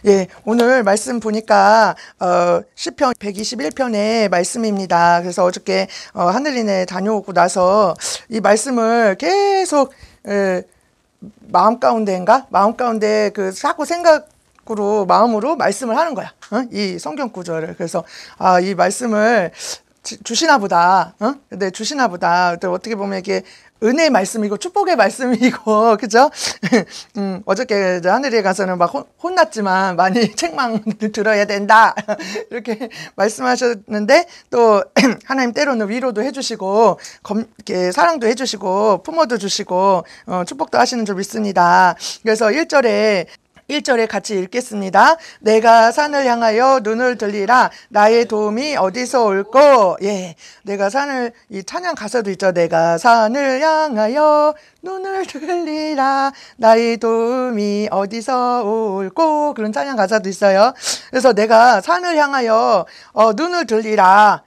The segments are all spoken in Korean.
예, 오늘 말씀 보니까 시편 121편의 말씀입니다. 그래서 어저께 하늘인에 다녀오고 나서 이 말씀을 계속 마음 가운데 그 자꾸 생각으로 마음으로 말씀을 하는 거야. 이 성경 구절을. 그래서 이 말씀을 주시나 보다. 근데 주시나 보다. 또 어떻게 보면 이게 은혜의 말씀이고 축복의 말씀이고 그죠? 어저께 하늘에 가서는 막 혼났지만 많이 책망 들어야 된다 이렇게 말씀하셨는데 또 하나님 때로는 위로도 해주시고 이렇게 사랑도 해주시고 품어도 주시고 축복도 하시는 줄 믿습니다. 그래서 1절에 같이 읽겠습니다. 내가 산을 향하여 눈을 들리라. 나의 도움이 어디서 올꼬? 예, 내가 산을, 이 찬양 가사도 있죠. 내가 산을 향하여 눈을 들리라. 나의 도움이 어디서 올꼬? 그런 찬양 가사도 있어요. 그래서 내가 산을 향하여 눈을 들리라.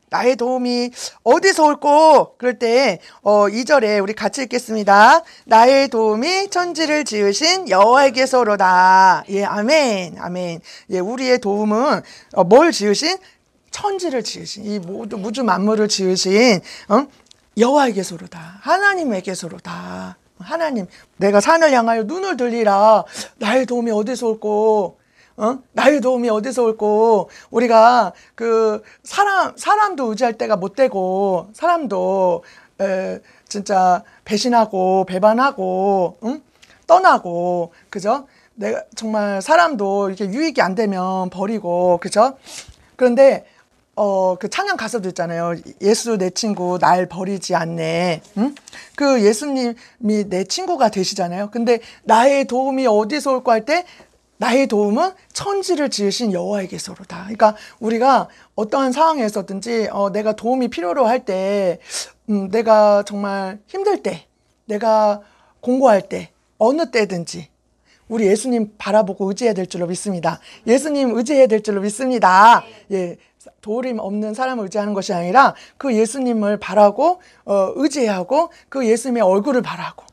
나의 도움이 어디서 올꼬? 그럴 때 2절에 우리 같이 읽겠습니다. 나의 도움이 천지를 지으신 여호와에게서로다. 예, 아멘, 아멘. 예, 우리의 도움은 뭘 지으신? 천지를 지으신, 이 모든 우주 만물을 지으신 여호와에게서로다. 하나님에게서로다. 하나님, 내가 산을 향하여 눈을 들리라. 나의 도움이 어디서 올꼬? 나의 도움이 어디서 올꼬? 우리가 사람도 의지할 때가 못 되고, 사람도 진짜 배신하고 배반하고 떠나고, 그죠? 내가 정말 사람도 이렇게 유익이 안 되면 버리고, 그죠? 그런데 그 찬양 가사도 있잖아요. 예수 내 친구 날 버리지 않네. 그 예수님이 내 친구가 되시잖아요. 근데 나의 도움이 어디서 올까 할 때 나의 도움은 천지를 지으신 여호와에게서로다. 그러니까 우리가 어떠한 상황에서든지 내가 도움이 필요로 할 때, 내가 정말 힘들 때, 내가 공고할 때, 어느 때든지 우리 예수님 바라보고 의지해야 될 줄로 믿습니다. 예수님 의지해야 될 줄로 믿습니다. 예, 도움 없는 사람을 의지하는 것이 아니라 그 예수님을 바라고 의지해야 하고 그 예수님의 얼굴을 바라고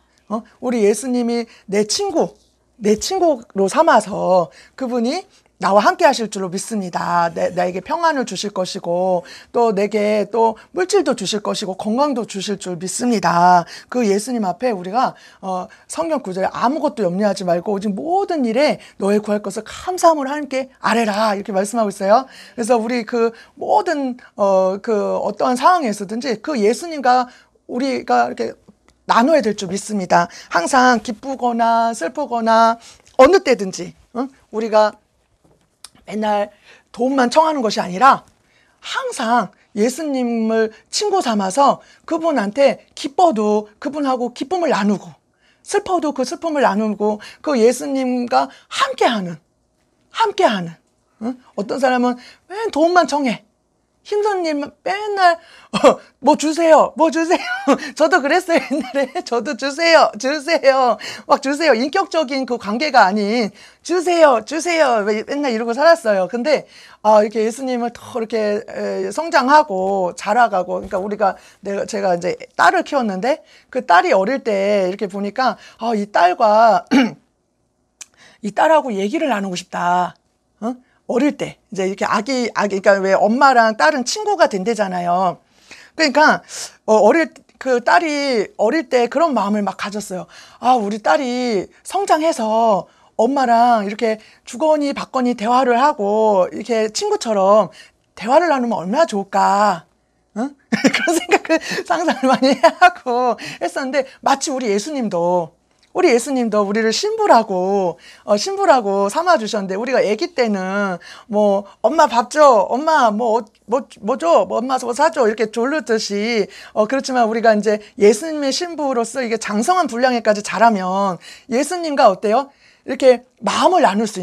우리 예수님이 내 친구로 삼아서 그분이 나와 함께 하실 줄로 믿습니다. 나에게 평안을 주실 것이고 또 내게 또 물질도 주실 것이고 건강도 주실 줄 믿습니다. 그 예수님 앞에 우리가 성경 구절에 아무것도 염려하지 말고 오직 모든 일에 너의 구할 것을 감사함으로 하나님께 아뢰라 이렇게 말씀하고 있어요. 그래서 우리 그 모든 그 어떠한 상황에서든지 그 예수님과 우리가 이렇게 나눠야 될 줄 믿습니다. 항상 기쁘거나 슬프거나 어느 때든지 우리가 맨날 도움만 청하는 것이 아니라 항상 예수님을 친구 삼아서 그분한테 기뻐도 그분하고 기쁨을 나누고 슬퍼도 그 슬픔을 나누고 그 예수님과 함께하는 어떤 사람은 맨 도움만 청해. 힘든 일 맨날 뭐 주세요. 저도 그랬어요. 옛날에 저도 주세요. 막 주세요. 인격적인 그 관계가 아닌 주세요. 맨날 이러고 살았어요. 근데 이렇게 예수님을 더 이렇게 성장하고 자라가고, 그러니까 제가 이제 딸을 키웠는데 그 딸이 어릴 때 이렇게 보니까 이 딸하고 얘기를 나누고 싶다. 어릴 때 이제 이렇게 그러니까 왜 엄마랑 딸은 친구가 된대잖아요. 그러니까 딸이 어릴 때 그런 마음을 막 가졌어요. 우리 딸이 성장해서 엄마랑 이렇게 주거니 받거니 대화를 하고 이렇게 친구처럼 대화를 나누면 얼마나 좋을까. 그런 생각을 상상을 많이 하고 했었는데 마치 우리 예수님도 우리를 신부라고 삼아주셨는데, 우리가 아기 때는 뭐 엄마 밥 줘, 엄마 뭐 줘, 뭐 엄마 뭐 사줘 이렇게 졸르듯이 그렇지만 우리가 이제 예수님의 신부로서 이게 장성한 분량에까지 자라면 예수님과 어때요? 이렇게 마음을 나눌 수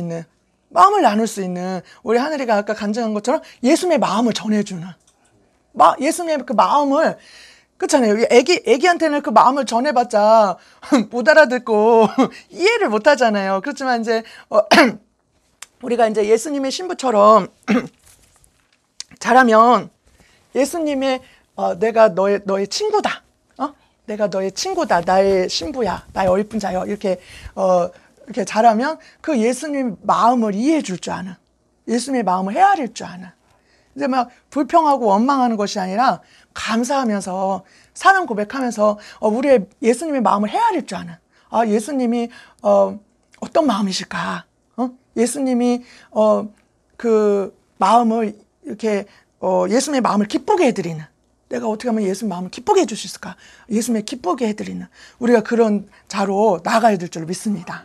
있는 우리 하늘이가 아까 간증한 것처럼 예수님의 마음을 전해주는 예수님의 그 마음을, 그렇잖아요. 애기한테는 그 마음을 전해봤자 못 알아듣고 이해를 못 하잖아요. 그렇지만 이제 우리가 이제 예수님의 신부처럼 자라면 예수님의 내가 너의 친구다. 내가 너의 친구다. 나의 신부야. 나의 어이쁜 자여. 이렇게 이렇게 잘하면 그 예수님 마음을 이해해 줄 줄 아는, 예수님의 마음을 헤아릴 줄 아는, 이제 막 불평하고 원망하는 것이 아니라 감사하면서 사랑 고백하면서 우리의 예수님의 마음을 헤아릴 줄 아는, 아, 예수님이 어떤 마음이실까? 예수님이 그 마음을 이렇게 예수님의 마음을 기쁘게 해드리는, 내가 어떻게 하면 예수님 마음을 기쁘게 해줄 수 있을까? 예수님의 기쁘게 해드리는 우리가 그런 자로 나아가야 될 줄 믿습니다.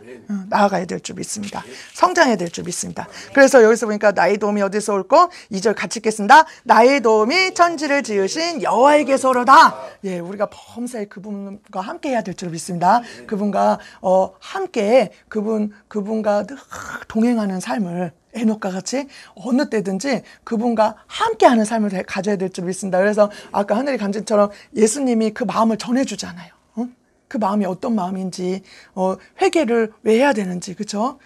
나아가야 될 줄 믿습니다. 성장해야 될 줄 믿습니다. 그래서 여기서 보니까 나의 도움이 어디서 올까? 2절 같이 읽겠습니다. 나의 도움이 천지를 지으신 여호와에게서로다. 예, 우리가 범사에 그분과 함께 해야 될 줄 믿습니다. 그분과 함께 그분과 늘 동행하는 삶을, 에녹과 같이 어느 때든지 그분과 함께하는 삶을 가져야 될 줄 믿습니다. 그래서 아까 하늘의 간증처럼 예수님이 그 마음을 전해주잖아요. 그 마음이 어떤 마음인지, 회개를 왜 해야 되는지, 그렇죠?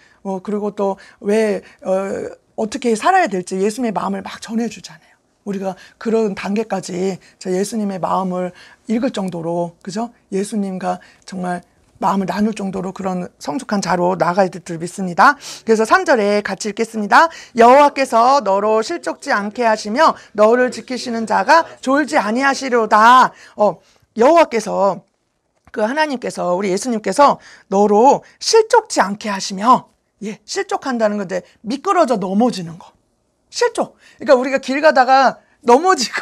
그리고 또 왜 어떻게 살아야 될지 예수님의 마음을 막 전해주잖아요. 우리가 그런 단계까지 예수님의 마음을 읽을 정도로, 그죠? 예수님과 정말 마음을 나눌 정도로 그런 성숙한 자로 나아가야 될 줄 믿습니다. 그래서 3절에 같이 읽겠습니다. 여호와께서 너로 실족지 않게 하시며 너를 지키시는 자가 졸지 아니하시리로다. 여호와께서, 그 하나님께서, 우리 예수님께서 너로 실족지 않게 하시며, 예, 실족한다는 건데 미끄러져 넘어지는 거. 실족. 그러니까 우리가 길 가다가 넘어지고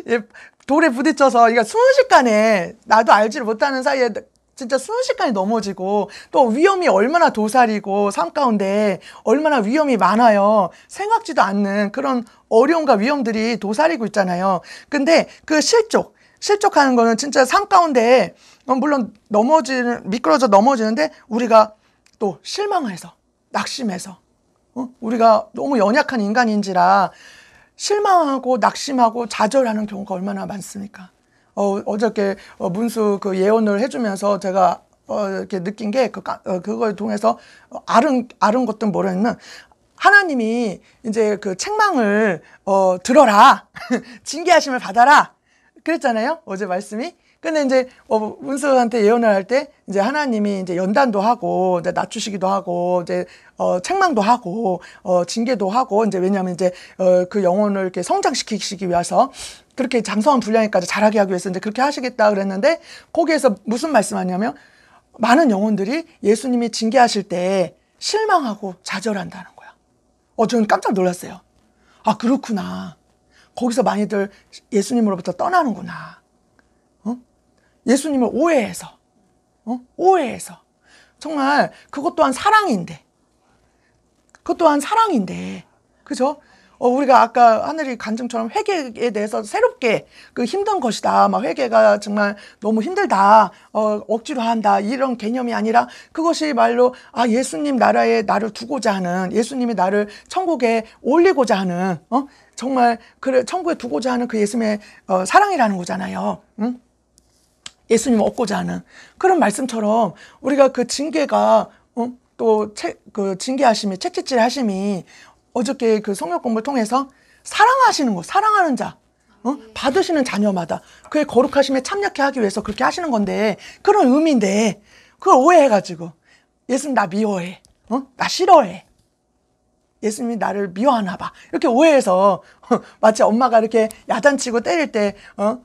예, 돌에 부딪혀서, 그러니까 순식간에, 나도 알지를 못하는 사이에 진짜 순식간에 넘어지고, 또 위험이 얼마나 도사리고 삶 가운데 얼마나 위험이 많아요. 생각지도 않는 그런 어려움과 위험들이 도사리고 있잖아요. 근데 그 실족하는 거는 진짜 삶 가운데 물론 미끄러져 넘어지는데 우리가 또 실망해서, 낙심해서, 우리가 너무 연약한 인간인지라 실망하고 낙심하고 좌절하는 경우가 얼마나 많습니까? 어저께 문수 그 예언을 해주면서 제가 이렇게 느낀 게 그걸 통해서 아는 것도 뭐랬냐면, 하나님이 이제 그 책망을 들어라 징계하심을 받아라 그랬잖아요, 어제 말씀이. 근데 이제 문수한테 예언을 할 때 이제 하나님이 이제 연단도 하고 이제 낮추시기도 하고 이제 책망도 하고 징계도 하고, 이제 왜냐하면 이제 그 영혼을 이렇게 성장시키기 위해서, 그렇게 장성한 분량에까지 자라게 하기 위해서 이제 그렇게 하시겠다 그랬는데, 거기에서 무슨 말씀하냐면 많은 영혼들이 예수님이 징계하실 때 실망하고 좌절한다는 거야. 저는 깜짝 놀랐어요. 아, 그렇구나. 거기서 많이들 예수님으로부터 떠나는구나. 예수님을 오해해서, 정말 그것 또한 사랑인데, 그죠? 우리가 아까 하늘이 간증처럼 회개에 대해서 새롭게 그 힘든 것이다, 막 회개가 정말 너무 힘들다, 억지로 한다, 이런 개념이 아니라 그것이 말로 예수님 나라에 나를 두고자 하는, 예수님이 나를 천국에 올리고자 하는, 정말 그래 천국에 두고자 하는 그 예수님의 사랑이라는 거잖아요. 응? 예수님을 얻고자 하는 그런 말씀처럼, 우리가 그 징계가 또 그 징계하심이, 채찍질 하심이, 어저께 그 성경 공부를 통해서 사랑하시는 거, 사랑하는 자, 받으시는 자녀마다 그의 거룩하심에 참여케 하기 위해서 그렇게 하시는 건데, 그런 의미인데 그걸 오해해가지고 예수님 나 미워해, 나 싫어해, 예수님이 나를 미워하나 봐, 이렇게 오해해서 마치 엄마가 이렇게 야단치고 때릴 때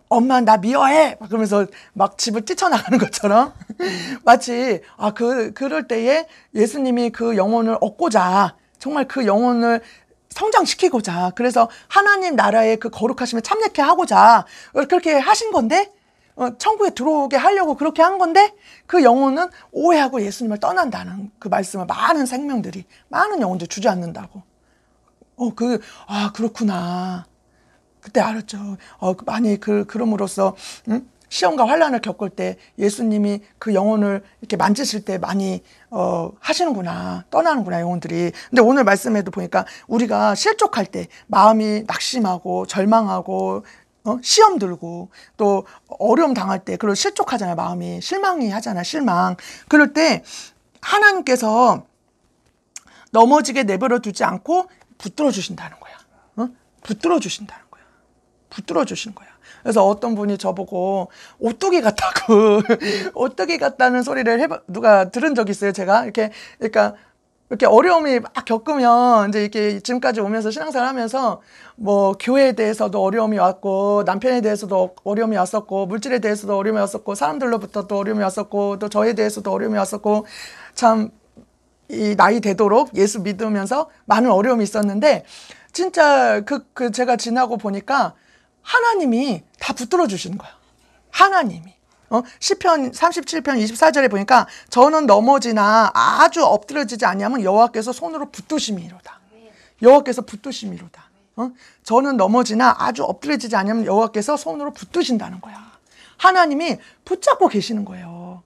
엄마 나 미워해 막 그러면서 막 집을 뛰쳐나가는 것처럼 마치 그럴 때에 예수님이 그 영혼을 얻고자, 정말 그 영혼을 성장시키고자, 그래서 하나님 나라의 그 거룩하심에 참여케 하고자 그렇게 하신 건데, 천국에 들어오게 하려고 그렇게 한 건데, 그 영혼은 오해하고 예수님을 떠난다는 그 말씀을 많은 생명들이, 많은 영혼들이 주저앉는다고. 그렇구나. 그때 알았죠. 많이 그럼으로써, 시험과 환난을 겪을 때 예수님이 그 영혼을 이렇게 만지실 때 많이 하시는구나, 떠나는구나, 영혼들이. 근데 오늘 말씀에도 보니까 우리가 실족할 때 마음이 낙심하고 절망하고 시험 들고 또 어려움 당할 때, 그걸 실족하잖아요. 마음이 실망이 하잖아요. 실망. 그럴 때 하나님께서 넘어지게 내버려 두지 않고 붙들어 주신다는 거야. 붙들어 주신다는 거야. 붙들어 주신 거야. 그래서 어떤 분이 저보고 오뚜기 같다고 오뚜기 같다는 소리를 누가 들은 적 있어요. 제가 그러니까 이렇게 어려움이 막 겪으면 이제 이렇게 지금까지 오면서 신앙생활 하면서 뭐 교회에 대해서도 어려움이 왔고 남편에 대해서도 어려움이 왔었고 물질에 대해서도 어려움이 왔었고 사람들로부터 또 어려움이 왔었고 또 저에 대해서도 어려움이 왔었고 참 이 나이 되도록 예수 믿으면서 많은 어려움이 있었는데 진짜 제가 지나고 보니까 하나님이 다 붙들어 주시는 거야. 하나님이. 시편 37편 24절에 보니까 저는 넘어지나 아주 엎드려지지 아니하면 여호와께서 손으로 붙드심이로다. 여호와께서 붙드심이로다. 저는 넘어지나 아주 엎드려지지 아니하면 여호와께서 손으로 붙드신다는 거야. 하나님이 붙잡고 계시는 거예요.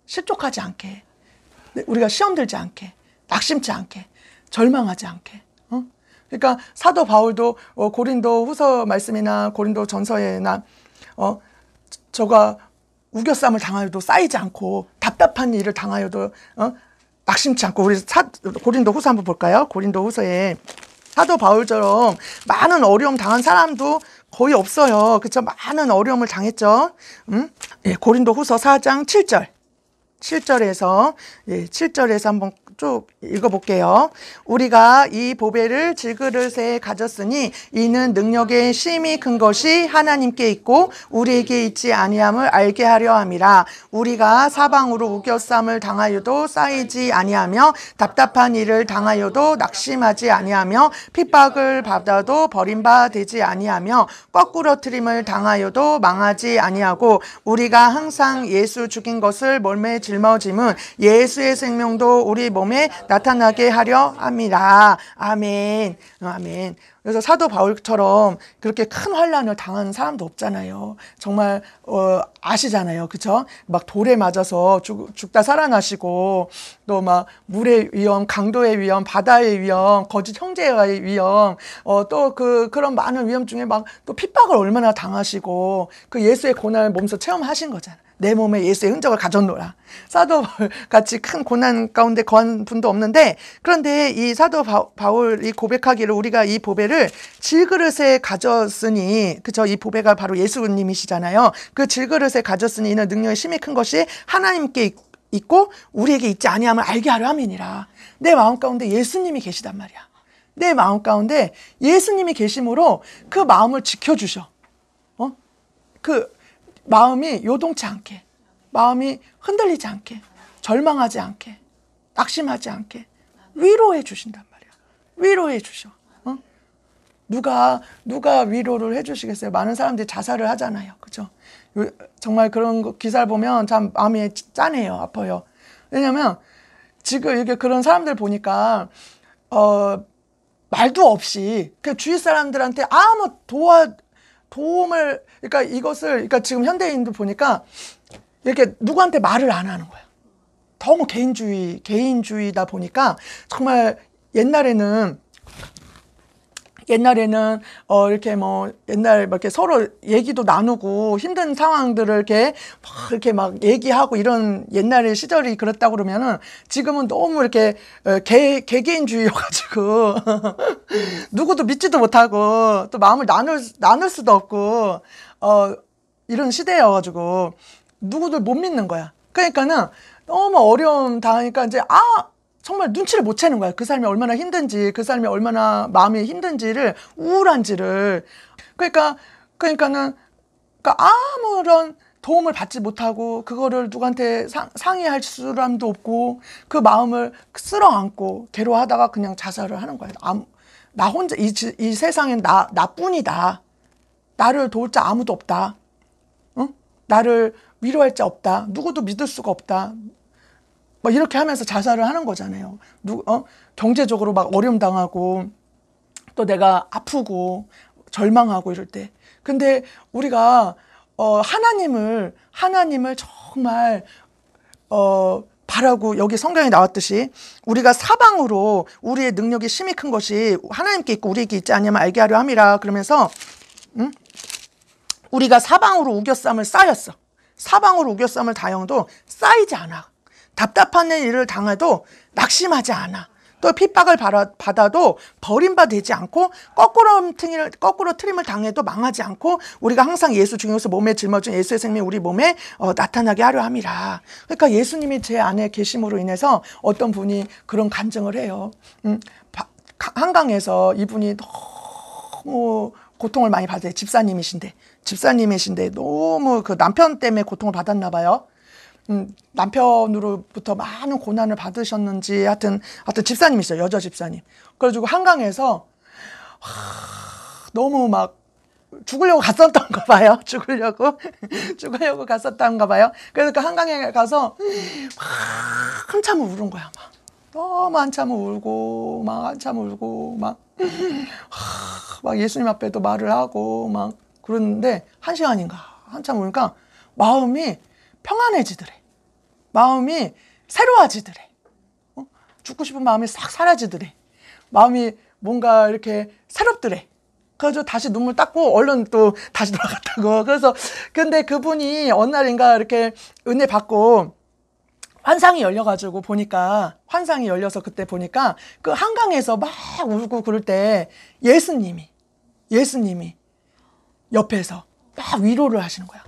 실족하지 않게. 우리가 시험 들지 않게. 낙심치 않게. 절망하지 않게. 그러니까 사도 바울도 고린도 후서 말씀이나 고린도 전서에나 저가 우겨쌈을 당하여도 쌓이지 않고 답답한 일을 당하여도 낙심치 않고 우리 고린도 후서 한번 볼까요? 고린도 후서에 사도 바울처럼 많은 어려움 당한 사람도 거의 없어요. 그렇죠? 많은 어려움을 당했죠. 예, 고린도 후서 4장 7절에서 한번 쭉 읽어볼게요. 우리가 이 보배를 질그릇에 가졌으니 이는 능력의 심히 큰 것이 하나님께 있고 우리에게 있지 아니함을 알게 하려 함이라. 우리가 사방으로 우겨쌈을 당하여도 쌓이지 아니하며 답답한 일을 당하여도 낙심하지 아니하며 핍박을 받아도 버림받지 아니하며 뻐꾸러뜨림을 당하여도 망하지 아니하고 우리가 항상 예수 죽인 것을 몰매 짊어짐은 예수의 생명도 우리 몸에 나타나게 하려 합니다. 아멘. 아멘. 그래서 사도 바울처럼 그렇게 큰 환난을 당한 사람도 없잖아요. 정말 아시잖아요. 그렇죠? 막 돌에 맞아서 죽다 살아나시고 또 막 물의 위험, 강도의 위험, 바다의 위험, 거짓 형제와의 위험, 또 그런 많은 위험 중에 막 또 핍박을 얼마나 당하시고 그 예수의 고난을 몸소 체험하신 거잖아요. 내 몸에 예수의 흔적을 가졌노라. 사도 바울 같이 큰 고난 가운데 거한 분도 없는데, 그런데 이 사도 바울이 고백하기를 우리가 이 보배를 질그릇에 가졌으니, 그죠? 이 보배가 바로 예수님이시잖아요. 그 질그릇에 가졌으니 이는 능력이 심히 큰 것이 하나님께 있고 우리에게 있지 아니함을 알게 하려 함이니라. 내 마음 가운데 예수님이 계시단 말이야. 내 마음 가운데 예수님이 계심으로 그 마음을 지켜주셔. 그 마음이 요동치 않게, 마음이 흔들리지 않게, 절망하지 않게, 낙심하지 않게 위로해 주신단 말이야. 위로해 주셔. 누가 위로를 해 주시겠어요? 많은 사람들이 자살을 하잖아요. 그죠? 정말 그런 기사를 보면 참 마음이 짠해요. 아파요. 왜냐면 지금 이렇게 그런 사람들 보니까 말도 없이 그냥 주위 사람들한테 아무 도움을, 그러니까 지금 현대인들 보니까 이렇게 누구한테 말을 안 하는 거야. 너무 개인주의다 보니까 정말 옛날에는 이렇게 옛날 이렇게 서로 얘기도 나누고 힘든 상황들을 이렇게 막 얘기하고 이런 옛날의 시절이 그렇다고 그러면은 지금은 너무 이렇게 개개인주의여가지고 누구도 믿지도 못하고 또 마음을 나눌 수도 없고 이런 시대여가지고 누구도 못 믿는 거야. 그러니까는 너무 어려움 당하니까 이제 정말 눈치를 못 채는 거야. 그 사람이 얼마나 힘든지, 그 사람이 얼마나 마음이 힘든지를, 우울한지를. 그러니까는 아무런 도움을 받지 못하고, 그거를 누구한테 상의할 사람도 없고, 그 마음을 쓸어 안고, 괴로워하다가 그냥 자살을 하는 거야. 나 혼자, 이 세상엔 나뿐이다. 나를 도울 자 아무도 없다. 응? 나를 위로할 자 없다. 누구도 믿을 수가 없다. 막 이렇게 하면서 자살을 하는 거잖아요. 경제적으로 막 어려움 당하고 또 내가 아프고 절망하고 이럴 때. 근데 우리가 하나님을 정말 바라고, 여기 성경에 나왔듯이 우리가 사방으로 우리의 능력이 심히 큰 것이 하나님께 있고 우리에게 있지 않냐면 알게 하려 함이라. 그러면서 우리가 사방으로 우겨쌈을 쌓였어. 사방으로 우겨쌈을 당해도 쌓이지 않아. 답답한 일을 당해도 낙심하지 않아. 또 핍박을 받아도 버림받지 않고 거꾸로 트림을 당해도 망하지 않고 우리가 항상 예수 중에서 몸에 짊어진 예수의 생명이 우리 몸에 나타나게 하려 함이라. 그러니까 예수님이 제 안에 계심으로 인해서 어떤 분이 그런 간증을 해요. 한강에서 이분이 너무 고통을 많이 받아요. 집사님이신데 너무 그 남편 때문에 고통을 받았나 봐요. 남편으로부터 많은 고난을 받으셨는지 하여튼 집사님이시죠. 여자 집사님. 그래가지고 한강에서 너무 막 죽으려고 갔었던가 봐요. 죽으려고 갔었던가 봐요. 그래서 그 한강에 가서 한참을 울은 거야. 막 너무 한참을 울고 막 예수님 앞에도 말을 하고 막 그러는데 1시간인가 한참 울니까 마음이 평안해지더래. 마음이 새로워지더래. 죽고 싶은 마음이 싹 사라지더래. 마음이 뭔가 이렇게 새롭더래. 그래서 다시 눈물 닦고 얼른 또 다시 돌아갔다고. 그래서 근데 그분이 어느 날인가 이렇게 은혜 받고 환상이 열려가지고 보니까 환상이 열려서 그때 보니까 그 한강에서 막 울고 그럴 때 예수님이 옆에서 막 위로를 하시는 거야.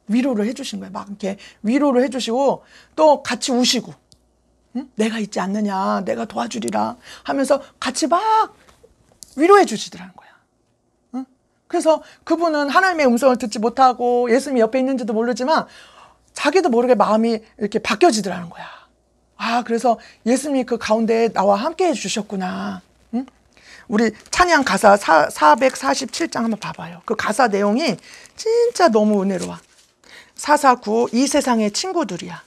위로를 해주신 거예요. 막 이렇게 위로를 해주시고 또 같이 우시고, 응? 내가 있지 않느냐, 내가 도와주리라 하면서 같이 막 위로해 주시더라는 거야. 응? 그래서 그분은 하나님의 음성을 듣지 못하고 예수님이 옆에 있는지도 모르지만 자기도 모르게 마음이 이렇게 바뀌어지더라는 거야. 아, 그래서 예수님이 그 가운데 나와 함께 해주셨구나. 응? 우리 찬양 가사 447장 한번 봐봐요. 그 가사 내용이 진짜 너무 은혜로워. 449, 이 세상의 친구들이야.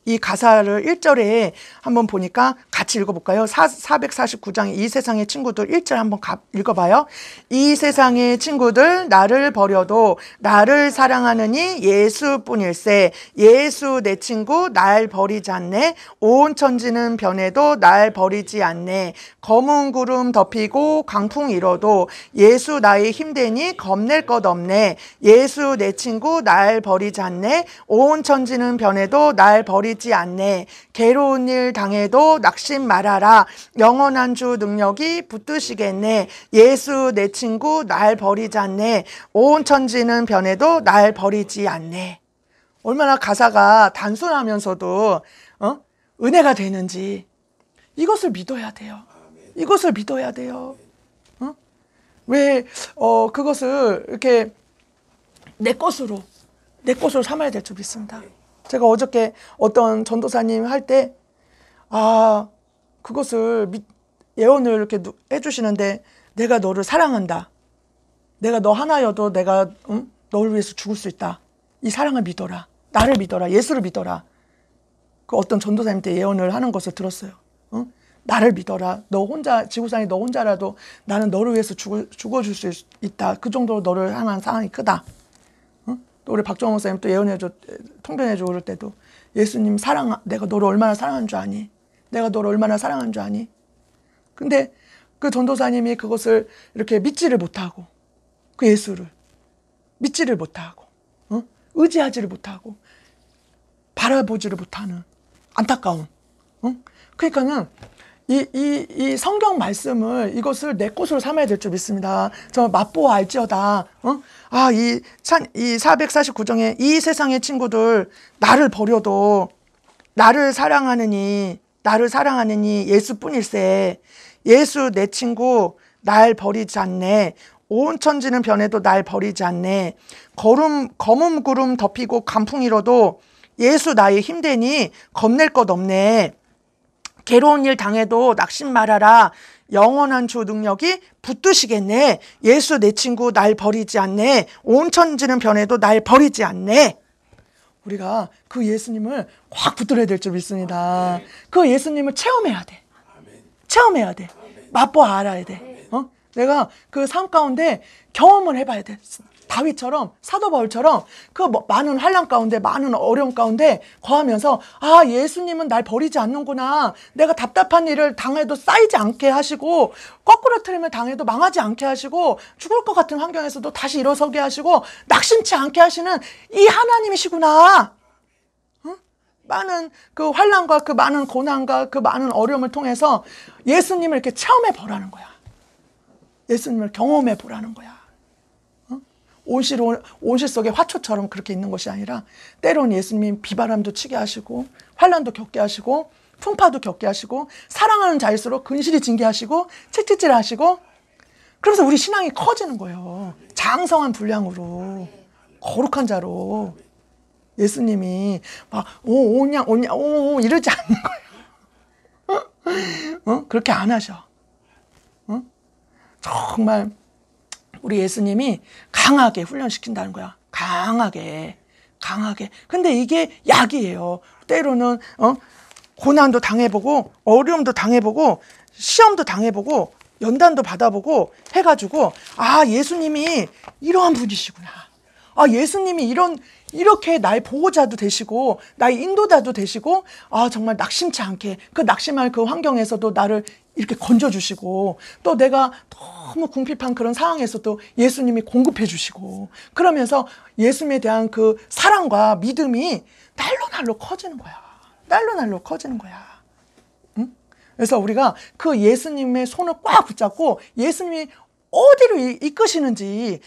이 가사를 1절에 한번 보니까 같이 읽어볼까요? 449장의 이 세상의 친구들 1절 한번 읽어봐요. 이 세상의 친구들 나를 버려도 나를 사랑하느니 예수뿐일세. 예수 내 친구 날 버리지 않네. 온 천지는 변해도 날 버리지 않네. 검은 구름 덮이고 강풍 일어도 예수 나의 힘되니 겁낼 것 없네. 예수 내 친구 날 버리지 않네. 온 천지는 변해도 날 버리지 않네. 괴로운 일 당해도 낙심 말아라. 영원한 주 능력이 붙드시겠네. 예수 내 친구 날 버리지 않네. 온 천지는 변해도 날 버리지 않네. 얼마나 가사가 단순하면서도 은혜가 되는지 이것을 믿어야 돼요. 이것을 믿어야 돼요. 왜 그것을 이렇게 내 것으로 삼아야 될 줄 믿습니다. 제가 어저께 어떤 전도사님 할 때, 그것을 예언을 이렇게 해주시는데, 내가 너를 사랑한다. 내가 너 하나여도 내가, 너를 위해서 죽을 수 있다. 이 사랑을 믿어라. 나를 믿어라. 예수를 믿어라. 그 어떤 전도사님한테 예언을 하는 것을 들었어요. 나를 믿어라. 너 혼자, 지구상에 너 혼자라도 나는 너를 위해서 죽어줄 수 있다. 그 정도로 너를 향한 사랑이 크다. 또 우리 박정호 목사님 또 예언해줘, 통변해줘 그럴 때도 예수님 내가 너를 얼마나 사랑한 줄 아니? 내가 너를 얼마나 사랑한 줄 아니? 근데 그 전도사님이 그것을 이렇게 믿지를 못하고 그 예수를 믿지를 못하고 의지하지를 못하고 바라보지를 못하는 안타까운 그러니까는 이 성경 말씀을 이것을 내 것으로 삼아야 될 줄 믿습니다. 정말 맛보아 알지어다. 이 449장에 이 세상의 친구들 나를 버려도 나를 사랑하느니 예수뿐일세. 예수 내 친구 날 버리지 않네. 온 천지는 변해도 날 버리지 않네. 검은 구름 덮이고 강풍 일어도 예수 나의 힘되니 겁낼 것 없네. 괴로운 일 당해도 낙심 말아라. 영원한 주 능력이 붙드시겠네. 예수 내 친구 날 버리지 않네. 온 천지는 변해도 날 버리지 않네. 우리가 그 예수님을 확 붙들어야 될 줄 믿습니다. 그 예수님을 체험해야 돼. 체험해야 돼. 맛보아 알아야 돼. 내가 그 삶 가운데 경험을 해봐야 돼. 다윗처럼, 사도 바울처럼 그 많은 환난 가운데, 많은 어려움 가운데 거하면서 예수님은 날 버리지 않는구나. 내가 답답한 일을 당해도 쌓이지 않게 하시고 거꾸로 트림을 당해도 망하지 않게 하시고 죽을 것 같은 환경에서도 다시 일어서게 하시고 낙심치 않게 하시는 이 하나님이시구나. 많은 그 환난과 그 많은 고난과 그 많은 어려움을 통해서 예수님을 이렇게 체험해 보라는 거야. 예수님을 경험해 보라는 거야. 온실 속의 화초처럼 그렇게 있는 것이 아니라 때론 예수님 비바람도 치게 하시고 환난도 겪게 하시고 풍파도 겪게 하시고 사랑하는 자일수록 근실이 징계 하시고 채찍질 하시고 그래서 우리 신앙이 커지는 거예요. 장성한 분량으로 거룩한 자로 예수님이 막 오냐 이러지 않는 거예요. 그렇게 안 하셔. 정말 우리 예수님이 강하게 훈련시킨다는 거야. 강하게. 근데 이게 약이에요. 때로는 고난도 당해보고 어려움도 당해보고 시험도 당해보고 연단도 받아보고 해가지고 아 예수님이 이러한 분이시구나. 아 예수님이 이렇게 나의 보호자도 되시고 나의 인도자도 되시고 아 정말 낙심치 않게 그 낙심할 그 환경에서도 나를 이렇게 건져주시고 또 내가 너무 궁핍한 그런 상황에서도 예수님이 공급해 주시고 그러면서 예수님에 대한 그 사랑과 믿음이 날로 커지는 거야. 날로 커지는 거야. 응? 그래서 우리가 그 예수님의 손을 꽉 붙잡고 예수님이 어디로 이끄시는지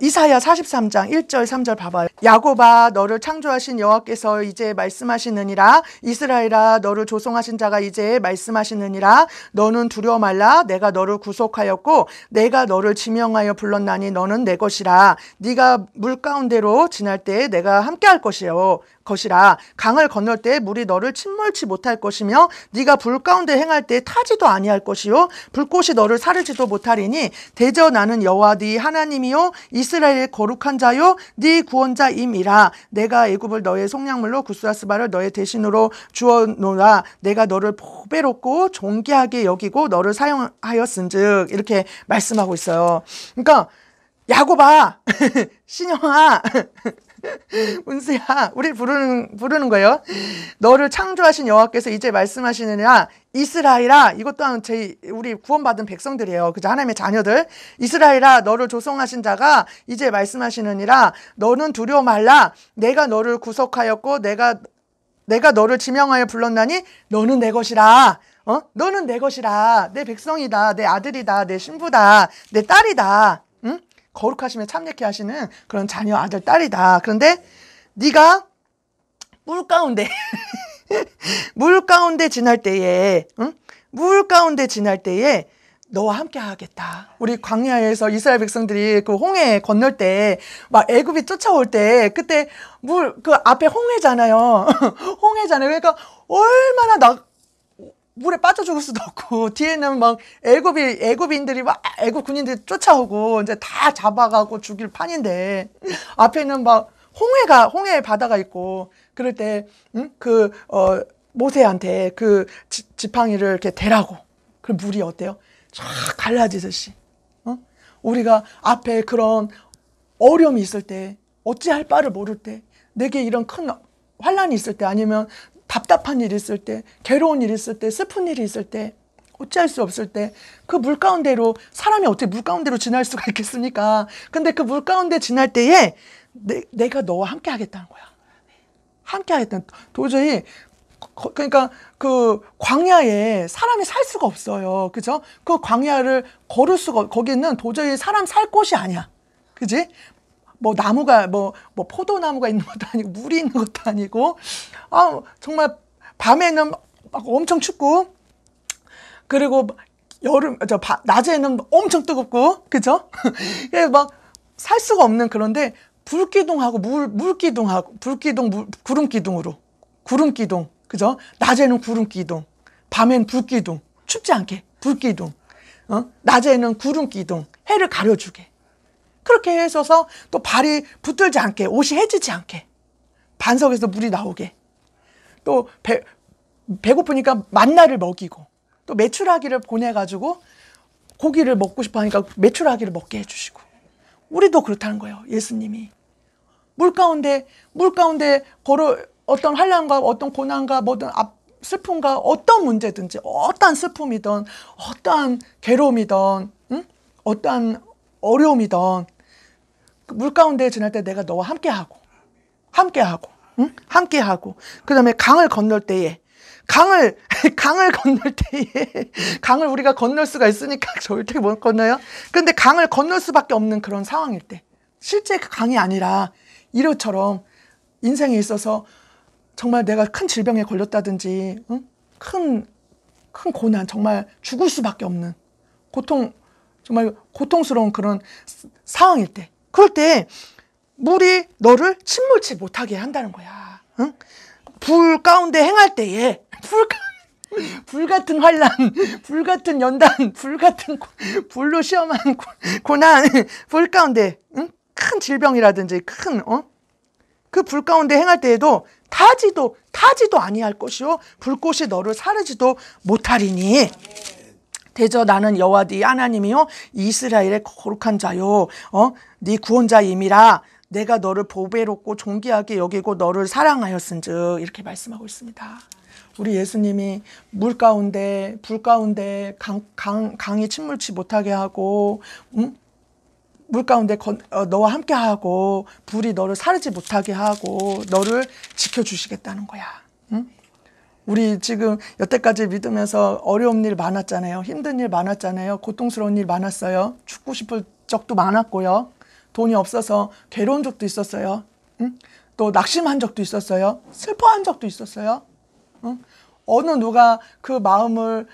이사야 43장 1절 3절 봐봐요. 야곱아 너를 창조하신 여호와께서 이제 말씀하시느니라. 이스라엘아 너를 조성하신 자가 이제 말씀하시느니라. 너는 두려워 말라. 내가 너를 구속하였고 내가 너를 지명하여 불렀나니 너는 내 것이라. 네가 물 가운데로 지날 때 내가 함께할 것이라. 강을 건널 때 물이 너를 침몰치 못할 것이며 네가 불 가운데 행할 때 타지도 아니할 것이요 불꽃이 너를 사르지도 못하리니 대저 나는 여호와 네 하나님이요 이스라엘의 거룩한 자요 네 구원자임이라. 내가 애굽을 너의 속량물로 구스라스바를 너의 대신으로 주어노라. 내가 너를 보배롭고 존귀하게 여기고 너를 사용하였은즉 이렇게 말씀하고 있어요. 그러니까 야곱아 신영아 운수야 우리 부르는 거예요. 너를 창조하신 여호와께서 이제 말씀하시느냐. 이스라엘아 이것 또한 우리 구원받은 백성들이에요. 그죠? 하나님의 자녀들. 이스라엘아 너를 조성하신 자가 이제 말씀하시느니라. 너는 두려워 말라. 내가 너를 구속하였고 내가 너를 지명하여 불렀나니 너는 내 것이라. 너는 내 것이라. 내 백성이다. 내 아들이다. 내 신부다. 내 딸이다. 응? 거룩하시며 참되게 하시는 그런 자녀 아들 딸이다. 그런데 네가 물 가운데 지날 때에 물 가운데 지날 때에 너와 함께 하겠다. 우리 광야에서 이스라엘 백성들이 그 홍해 건널 때 막 애굽이 쫓아올 때 그때 그 앞에 홍해잖아요. 그러니까 얼마나 물에 빠져 죽을 수도 없고 뒤에는 막 애굽인들이 막 애굽 군인들이 쫓아오고 이제 다 잡아가고 죽일 판인데 앞에는 막 홍해 바다가 있고 그럴 때 모세한테 그 지팡이를 이렇게 대라고 그 물이 어때요? 쫙 갈라지듯이 우리가 앞에 그런 어려움이 있을 때 어찌할 바를 모를 때 내게 이런 큰 환난이 있을 때 아니면 답답한 일이 있을 때, 괴로운 일이 있을 때, 슬픈 일이 있을 때, 어찌할 수 없을 때, 그 물 가운데로, 사람이 어떻게 물 가운데로 지날 수가 있겠습니까? 근데 그 물 가운데 지날 때에 내가 너와 함께 하겠다는 거야. 함께 하겠다는, 도저히, 그러니까 그 광야에 사람이 살 수가 없어요. 그죠? 그 광야를 걸을 수가, 거기는 도저히 사람 살 곳이 아니야. 그지? 뭐 나무가 뭐 포도나무가 있는 것도 아니고 물이 있는 것도 아니고 정말 밤에는 막 엄청 춥고 그리고 낮에는 엄청 뜨겁고 그죠? 그래서 막 살 수가 없는 그런데 불기둥하고 물기둥하고 구름기둥으로 구름기둥 그죠? 낮에는 구름기둥 밤엔 불기둥 춥지 않게 불기둥 낮에는 구름기둥 해를 가려주게 그렇게 해서서 또 발이 붙들지 않게 옷이 해지지 않게 반석에서 물이 나오게 또 배고프니까 만나를 먹이고 또 메추라기를 보내가지고 고기를 먹고 싶어 하니까 메추라기를 먹게 해주시고 우리도 그렇다는 거예요. 예수님이 물 가운데 어떤 환난과 어떤 고난과 뭐든 슬픔과 어떤 문제든지 어떠한 슬픔이든 어떠한 괴로움이든 어떠한 어려움이든 물 가운데 지날 때 내가 너와 함께하고 응? 함께하고 그다음에 강을 건널 때에 강을 건널 때에 강을 우리가 건널 수가 있으니까 절대 못 건너요. 그런데 강을 건널 수밖에 없는 그런 상황일 때 실제 그 강이 아니라 이로처럼 인생에 있어서 정말 내가 큰 질병에 걸렸다든지 응? 큰 고난 정말 죽을 수밖에 없는 정말 고통스러운 그런 상황일 때 그럴 때 물이 너를 침몰치 못하게 한다는 거야. 응? 불 가운데 행할 때에 불 같은 환란, 불 같은 연단, 불로 시험한 고난, 불 가운데 응? 큰 질병이라든지 그 불 가운데 행할 때에도 타지도 아니할 것이요 불꽃이 너를 사르지도 못하리니 대저 나는 여호와 네 하나님이요 이스라엘의 거룩한 자요 네 구원자임이라 내가 너를 보배롭고 존귀하게 여기고 너를 사랑하였은즉 이렇게 말씀하고 있습니다. 우리 예수님이 물 가운데 불 가운데 강이 침몰치 못하게 하고 물 가운데 너와 함께 하고 불이 너를 사르지 못하게 하고 너를 지켜주시겠다는 거야. 응? 우리 지금 여태까지 믿으면서 어려운 일 많았잖아요. 힘든 일 많았잖아요. 고통스러운 일 많았어요. 죽고 싶을 적도 많았고요. 돈이 없어서 괴로운 적도 있었어요. 응? 또 낙심한 적도 있었어요. 슬퍼한 적도 있었어요. 응? 어느 누가 그 마음을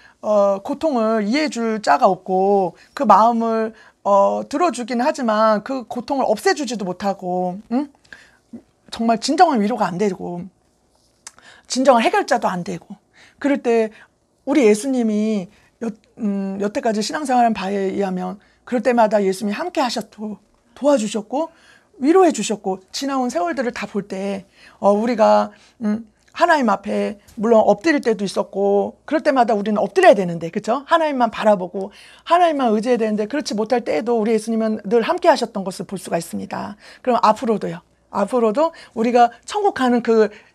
고통을 이해해 줄 자가 없고 그 마음을 들어주긴 하지만 그 고통을 없애주지도 못하고 응? 정말 진정한 위로가 안 되고 진정한 해결자도 안 되고 그럴 때 우리 예수님이 여태까지 신앙생활한 바에 의하면 그럴 때마다 예수님이 함께 하셨고 도와주셨고 위로해 주셨고 지나온 세월들을 다 볼 때 우리가 하나님 앞에 물론 엎드릴 때도 있었고 그럴 때마다 우리는 엎드려야 되는데 그렇죠? 하나님만 바라보고 하나님만 의지해야 되는데 그렇지 못할 때에도 우리 예수님은 늘 함께 하셨던 것을 볼 수가 있습니다. 그럼 앞으로도 우리가 천국 가는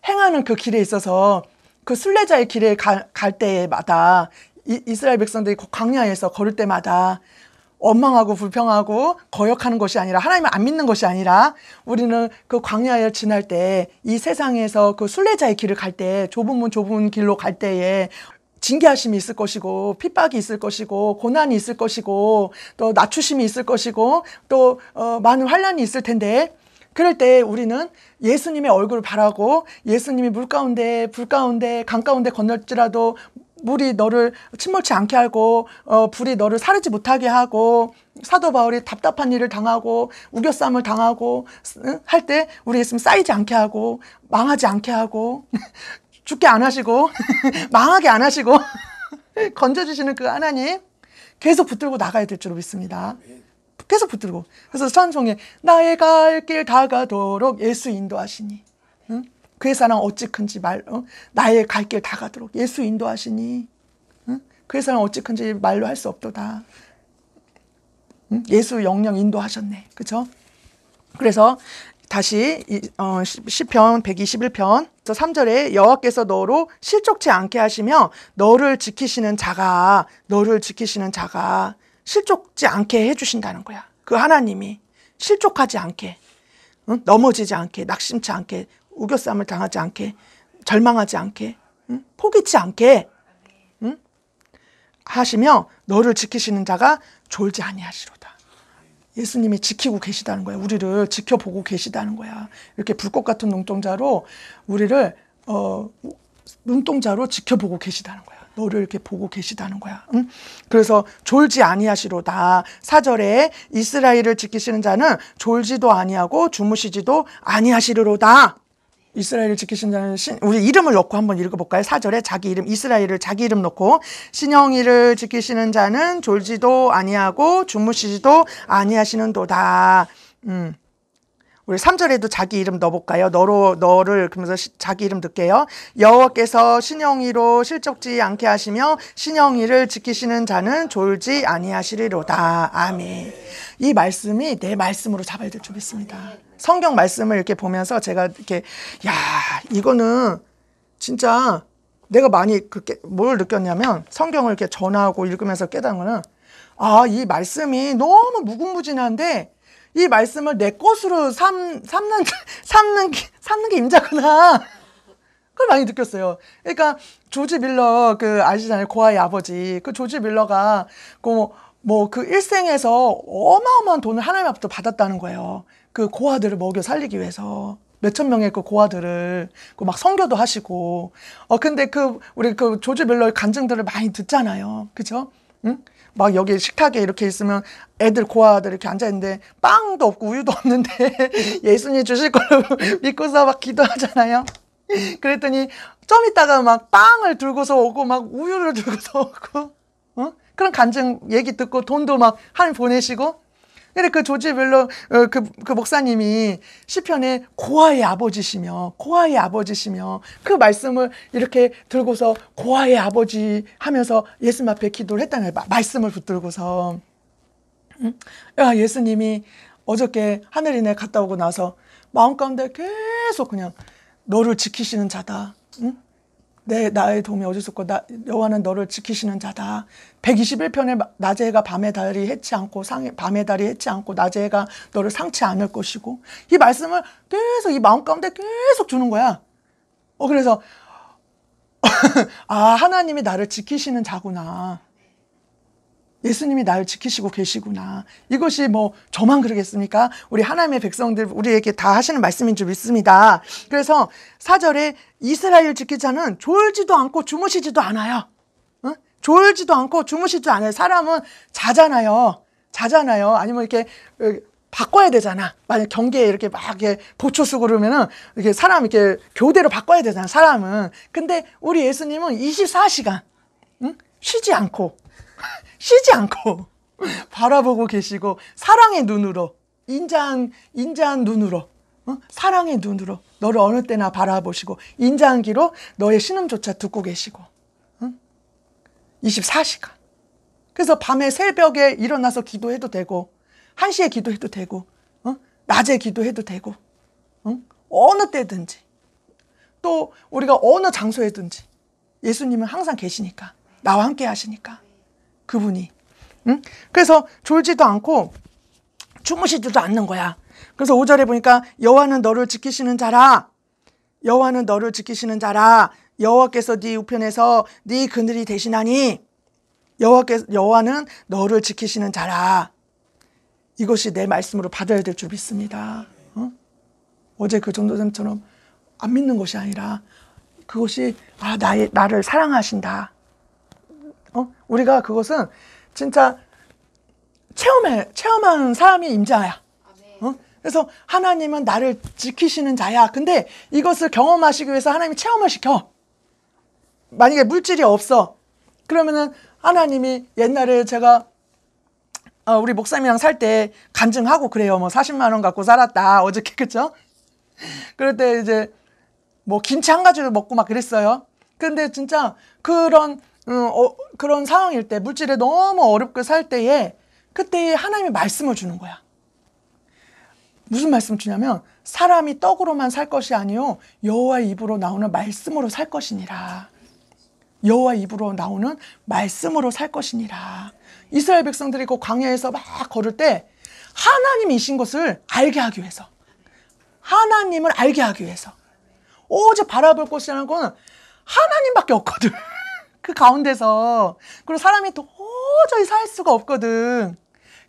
행하는 그 길에 있어서 그 순례자의 길에 갈 때마다 이스라엘 백성들이 광야에서 걸을 때마다 원망하고 불평하고 거역하는 것이 아니라 하나님을 안 믿는 것이 아니라 우리는 그 광야를 지날 때 이 세상에서 그 순례자의 길을 갈 때 좁은 길로 갈 때에 징계하심이 있을 것이고 핍박이 있을 것이고 고난이 있을 것이고 또 낮추심이 있을 것이고 또 많은 환난이 있을 텐데 그럴 때 우리는 예수님의 얼굴을 바라고 예수님이 물 가운데 불 가운데 강 가운데 건널지라도 물이 너를 침몰치 않게 하고 불이 너를 사르지 못하게 하고 사도 바울이 답답한 일을 당하고 우겨쌈을 당하고 할 때 우리 예수님 쌓이지 않게 하고 망하지 않게 하고 죽게 안 하시고 망하게 안 하시고 건져주시는 그 하나님 계속 붙들고 나가야 될 줄 믿습니다. 계속 붙들고 그래서 찬송에 나의 갈 길 다가도록 예수 인도하시니 응? 그의 사랑 어찌 큰지 나의 갈 길 다가도록 예수 인도하시니 응? 그의 사랑 어찌 큰지 말로 할 수 없도다. 응? 예수 영영 인도하셨네. 그렇죠? 그래서 다시 시편 121편 3절에 여호와께서 너로 실족치 않게 하시며 너를 지키시는 자가 실족지 않게 해주신다는 거야. 그 하나님이 실족하지 않게 응? 넘어지지 않게 낙심치 않게 우겨쌈을 당하지 않게 절망하지 않게 응? 포기치 않게 응? 하시며 너를 지키시는 자가 졸지 아니하시로다. 예수님이 지키고 계시다는 거야. 우리를 지켜보고 계시다는 거야. 이렇게 불꽃 같은 눈동자로 우리를 눈동자로 지켜보고 계시다는 거야. 너를 이렇게 보고 계시다는 거야. 응? 그래서 졸지 아니하시로다. 4절에 이스라엘을 지키시는 자는 졸지도 아니하고 주무시지도 아니하시리로다. 이스라엘을 지키시는 자는 우리 이름을 넣고 한번 읽어볼까요? 4절에 자기 이름 이스라엘을 자기 이름 넣고 신영이를 지키시는 자는 졸지도 아니하고 주무시지도 아니하시는도다. 우리 3절에도 자기 이름 넣어볼까요? 너를 그러면서 자기 이름 넣을게요. 여호와께서 신영이로 실족지 않게 하시며 신영이를 지키시는 자는 졸지 아니하시리로다. 아멘. 이 말씀이 내 말씀으로 잡아야 될 줄 믿습니다. 성경 말씀을 이렇게 보면서 제가 이렇게 이거는 진짜 내가 많이 뭘 느꼈냐면 성경을 이렇게 전하고 읽으면서 깨달은 거는 이 말씀이 너무 무궁무진한데 이 말씀을 내 것으로 삼는 게 임자구나. 그걸 많이 느꼈어요. 그러니까 조지 밀러 그 아시잖아요. 고아의 아버지. 그 조지 밀러가 그 일생에서 어마어마한 돈을 하나님 앞부터 받았다는 거예요. 그 고아들을 먹여 살리기 위해서. 몇천 명의 그 고아들을 막 선교도 하시고. 근데 우리 그 조지 밀러의 간증들을 많이 듣잖아요. 그죠? 응? 막 여기 식탁에 이렇게 있으면 고아들 이렇게 앉아있는데 빵도 없고 우유도 없는데 예수님 주실 걸로 믿고서 막 기도하잖아요. 그랬더니 좀 있다가 막 빵을 들고서 오고 막 우유를 들고서 오고 그런 간증 얘기 듣고 돈도 막 하나님 보내시고. 근데 그 조지 밀러 그 목사님이 시편에 고아의 아버지시며 그 말씀을 이렇게 들고서 고아의 아버지 하면서 예수님 앞에 기도를 했다는 거예요. 말씀을 붙들고서. 야, 예수님이 어저께 하늘이네 갔다 오고 나서 마음 가운데 계속 그냥 너를 지키시는 자다. 응? 나의 도움이 어디서 있고 여호와는 너를 지키시는 자다. 121편에 낮의 해가 밤의 달이 해치 않고 밤의 달이 해치 않고 낮의 해가 너를 상치 않을 것이고, 이 말씀을 계속 이 마음 가운데 계속 주는 거야. 그래서 하나님이 나를 지키시는 자구나. 예수님이 나를 지키시고 계시구나. 이것이 저만 그러겠습니까? 우리 하나님의 백성들 우리에게 다 하시는 말씀인 줄 믿습니다. 그래서 4절에 이스라엘 지킬 자는 졸지도 않고 주무시지도 않아요. 졸지도 않고 주무시지도 않아요. 사람은 자잖아요. 아니면 이렇게 바꿔야 되잖아. 만약 경계에 이렇게 막 이렇게 보초 쓰고 그러면은 이렇게 사람 이렇게 교대로 바꿔야 되잖아. 사람은. 근데 우리 예수님은 24시간 쉬지 않고 바라보고 계시고 사랑의 눈으로 인자한 눈으로 사랑의 눈으로 너를 어느 때나 바라보시고 인자한 귀로 너의 신음조차 듣고 계시고 24시간. 그래서 밤에 새벽에 일어나서 기도해도 되고 1시에 기도해도 되고 낮에 기도해도 되고 어느 때든지 또 우리가 어느 장소에든지 예수님은 항상 계시니까 나와 함께 하시니까 그분이. 그래서 졸지도 않고 주무시지도 않는 거야. 그래서 5절에 보니까 여호와는 너를 지키시는 자라. 여호와께서 네 우편에서 네 그늘이 되시나니 여호와는 너를 지키시는 자라. 이것이 내 말씀으로 받아야 될 줄 믿습니다. 어제 그 전도사님처럼 안 믿는 것이 아니라 그것이 나를 사랑하신다. 우리가 그것은 진짜 체험한 사람이 임자야. 그래서 하나님은 나를 지키시는 자야. 근데 이것을 경험하시기 위해서 하나님이 체험을 시켜. 만약에 물질이 없어. 그러면은 하나님이 옛날에 제가 우리 목사님이랑 살 때 간증하고 그래요. 40만 원 갖고 살았다. 어저께 그죠? 그럴 때 이제 김치 한 가지를 먹고 막 그랬어요. 근데 진짜 그런 상황일 때 물질에 너무 어렵게 살 때에 그때 하나님이 말씀을 주는 거야. 무슨 말씀 주냐면 사람이 떡으로만 살 것이 아니요 여호와의 입으로 나오는 말씀으로 살 것이니라. 여호와의 입으로 나오는 말씀으로 살 것이니라. 이스라엘 백성들이 그 광야에서 막 걸을 때 하나님이신 것을 알게 하기 위해서, 하나님을 알게 하기 위해서 오직 바라볼 곳이라는 건 하나님밖에 없거든. 그 가운데서. 그리고 사람이 도저히 살 수가 없거든.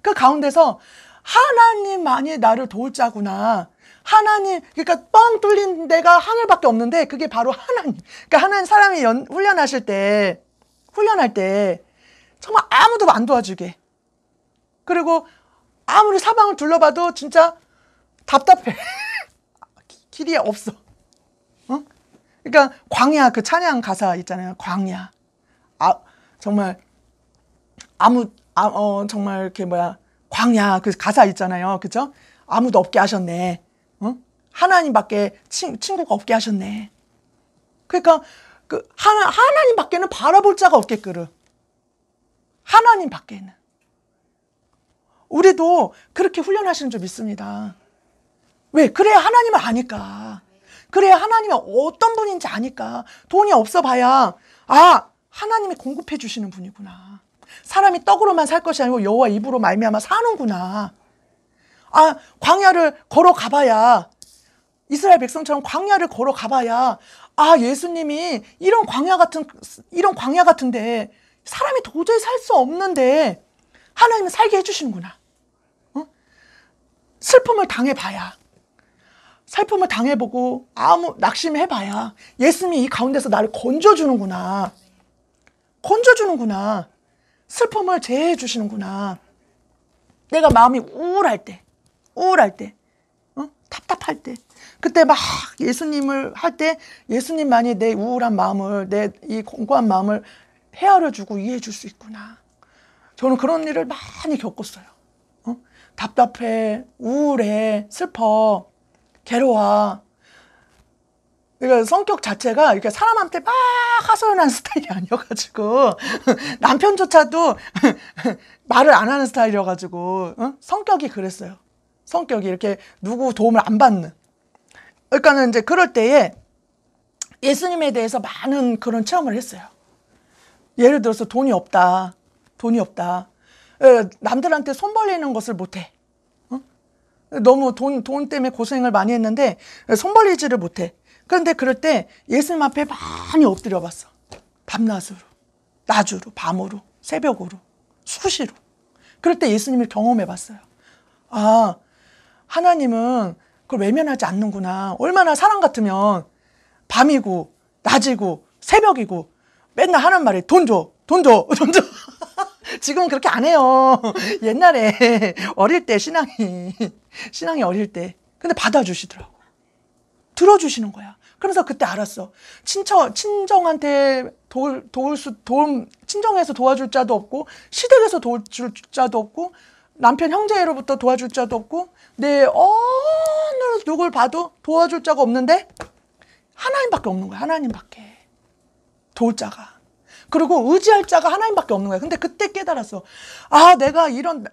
그 가운데서 하나님만이 나를 도울 자구나. 하나님, 그러니까 뻥 뚫린 데가 하늘밖에 없는데 그게 바로 하나님. 그러니까 하나님 사람이 훈련할 때 정말 아무도 안 도와주게. 그리고 아무리 사방을 둘러봐도 진짜 답답해. 길이 없어. 그러니까 광야 그 찬양 가사 있잖아요. 광야. 정말 정말 이렇게 광야 그 가사 있잖아요. 그죠? 아무도 없게 하셨네. 하나님밖에 친구가 없게 하셨네. 그러니까 하나님밖에는 바라볼 자가 없게끔. 하나님밖에는. 우리도 그렇게 훈련하시는 줄 믿습니다. 왜? 그래야 하나님을 아니까. 그래야 하나님이 어떤 분인지 아니까. 돈이 없어 봐야 하나님이 공급해 주시는 분이구나. 사람이 떡으로만 살 것이 아니고 여호와 입으로 말미암아 사는구나. 광야를 걸어가봐야, 이스라엘 백성처럼 광야를 걸어가봐야, 예수님이 이런 광야 같은데, 사람이 도저히 살 수 없는데, 하나님은 살게 해주시는구나. 슬픔을 당해봐야, 슬픔을 당해보고, 낙심해봐야, 예수님이 이 가운데서 나를 건져주는구나. 슬픔을 제해해 주시는구나. 내가 마음이 우울할 때, 답답할 때, 그때 막 예수님을 할 때 예수님만이 내 우울한 마음을, 내 이 공고한 마음을 헤아려 주고 이해해 줄 수 있구나. 저는 그런 일을 많이 겪었어요. 답답해, 우울해, 슬퍼, 괴로워. 그러니까 성격 자체가 이렇게 사람한테 막 하소연하는 스타일이 아니어가지고 남편조차도 말을 안 하는 스타일이어가지고 성격이 그랬어요. 성격이 이렇게 누구 도움을 안 받는. 그러니까는 이제 그럴 때에 예수님에 대해서 많은 그런 체험을 했어요. 예를 들어서 돈이 없다. 남들한테 손 벌리는 것을 못해. 너무 돈 때문에 고생을 많이 했는데 손 벌리지를 못해. 그런데 그럴 때 예수님 앞에 많이 엎드려 봤어. 밤낮으로, 낮으로, 밤으로, 새벽으로, 수시로. 그럴 때 예수님을 경험해 봤어요. 하나님은 그걸 외면하지 않는구나. 얼마나 사람 같으면 밤이고 낮이고 새벽이고 맨날 하는 말이 돈 줘. 지금은 그렇게 안 해요. 옛날에 어릴 때 신앙이 어릴 때. 근데 받아주시더라고. 들어주시는 거야. 그래서 그때 알았어. 친정한테 친정에서 도와줄 자도 없고, 시댁에서 도와줄 자도 없고, 남편 형제로부터 도와줄 자도 없고, 내 어느 누굴 봐도 도와줄 자가 없는데, 하나님밖에 없는 거야. 하나님밖에. 도울 자가. 그리고 의지할 자가 하나님밖에 없는 거야. 근데 그때 깨달았어. 내가 이런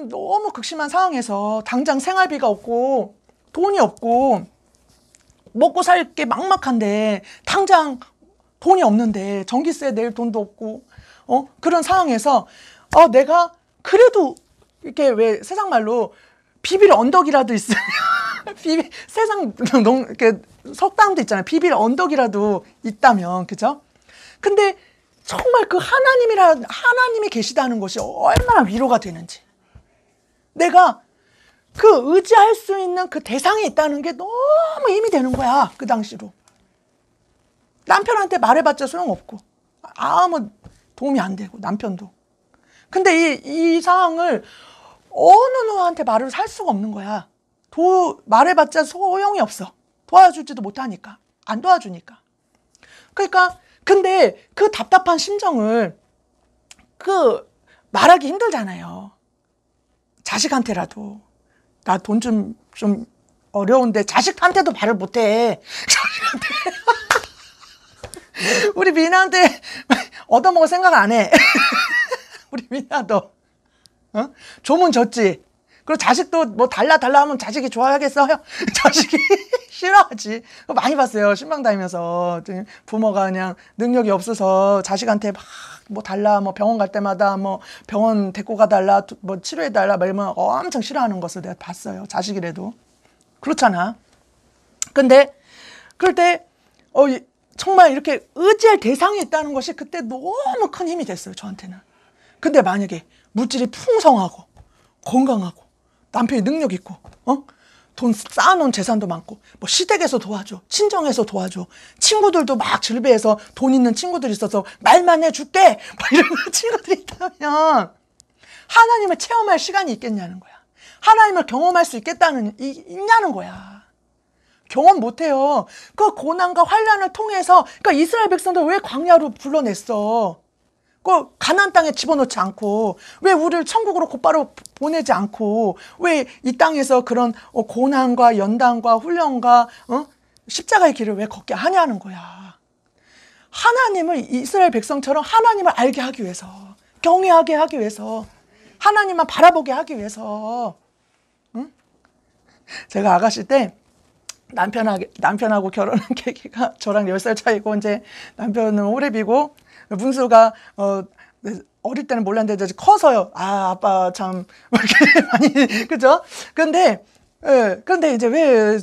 너무 극심한 상황에서 당장 생활비가 없고, 돈이 없고, 먹고 살 게 막막한데 당장 돈이 없는데 전기세 낼 돈도 없고 그런 상황에서 내가 그래도 이렇게 왜 세상 말로 비빌 언덕이라도 있으면 세상 이렇게 속담도 있잖아요. 비빌 언덕이라도 있다면, 그죠? 근데 정말 그 하나님이 계시다는 것이 얼마나 위로가 되는지, 내가 그 의지할 수 있는 그 대상이 있다는 게 너무 힘이 되는 거야. 그 당시로. 남편한테 말해봤자 소용없고 아무 도움이 안 되고, 남편도. 근데 이 상황을 어느 누구한테 말을 할 수가 없는 거야. 말해봤자 소용이 없어. 도와주지도 못하니까. 안 도와주니까. 그러니까 근데 그 답답한 심정을 말하기 힘들잖아요. 자식한테라도. 나 돈 좀 어려운데 자식한테도 말을 못해. 우리 미나한테 얻어먹을 생각 안 해. 우리 미나도 조문 줬지. 그리고 자식도 뭐 달라 하면 자식이 좋아하겠어요? 자식이 싫어하지. 많이 봤어요. 신방 다니면서 부모가 그냥 능력이 없어서 자식한테 막 뭐 달라, 뭐 병원 갈 때마다 뭐 병원 데리고 가달라, 뭐 치료해달라, 막 이러면 엄청 싫어하는 것을 내가 봤어요. 자식이라도. 그렇잖아. 근데 그럴 때 정말 이렇게 의지할 대상이 있다는 것이 그때 너무 큰 힘이 됐어요. 저한테는. 근데 만약에 물질이 풍성하고 건강하고 남편이 능력 있고 돈 쌓아놓은 재산도 많고, 뭐 시댁에서 도와줘, 친정에서 도와줘, 친구들도 막 즐비해서 돈 있는 친구들이 있어서 말만 해줄게, 막 이런 친구들이 있다면 하나님을 체험할 시간이 있겠냐는 거야. 하나님을 경험할 수 있냐는 거야. 경험 못해요. 그 고난과 환난을 통해서. 그러니까 이스라엘 백성들 왜 광야로 불러냈어? 그 가나안 땅에 집어넣지 않고, 왜 우리를 천국으로 곧바로 보내지 않고, 왜 이 땅에서 그런 고난과 연단과 훈련과 십자가의 길을 왜 걷게 하냐는 거야. 하나님을, 이스라엘 백성처럼 하나님을 알게 하기 위해서, 경외하게 하기 위해서, 하나님만 바라보게 하기 위해서. 제가 아가씨 때 남편하고 결혼한 계기가, 저랑 10살 차이고, 이제 남편은 오래비고, 문수가 어릴 때는 몰랐는데 이제 커서요. 아, 아빠 참 이렇게 많이 그죠? 근데 그런데 이제 왜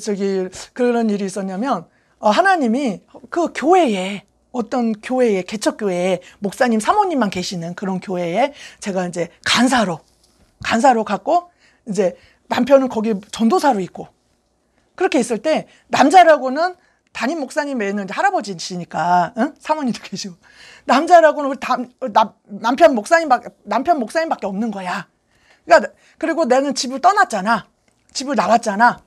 그런 일이 있었냐면 하나님이 그 교회에 어떤 교회에 개척교회에 목사님 사모님만 계시는 그런 교회에 제가 이제 간사로 갔고 이제 남편은 거기 전도사로 있고 그렇게 있을 때 남자라고는 담임 목사님 외에는 이제 할아버지시니까 응? 사모님도 계시고 남자라고는 우리 남편 목사님밖에 없는 거야. 그러니까 그리고 나는 집을 떠났잖아. 집을 나왔잖아.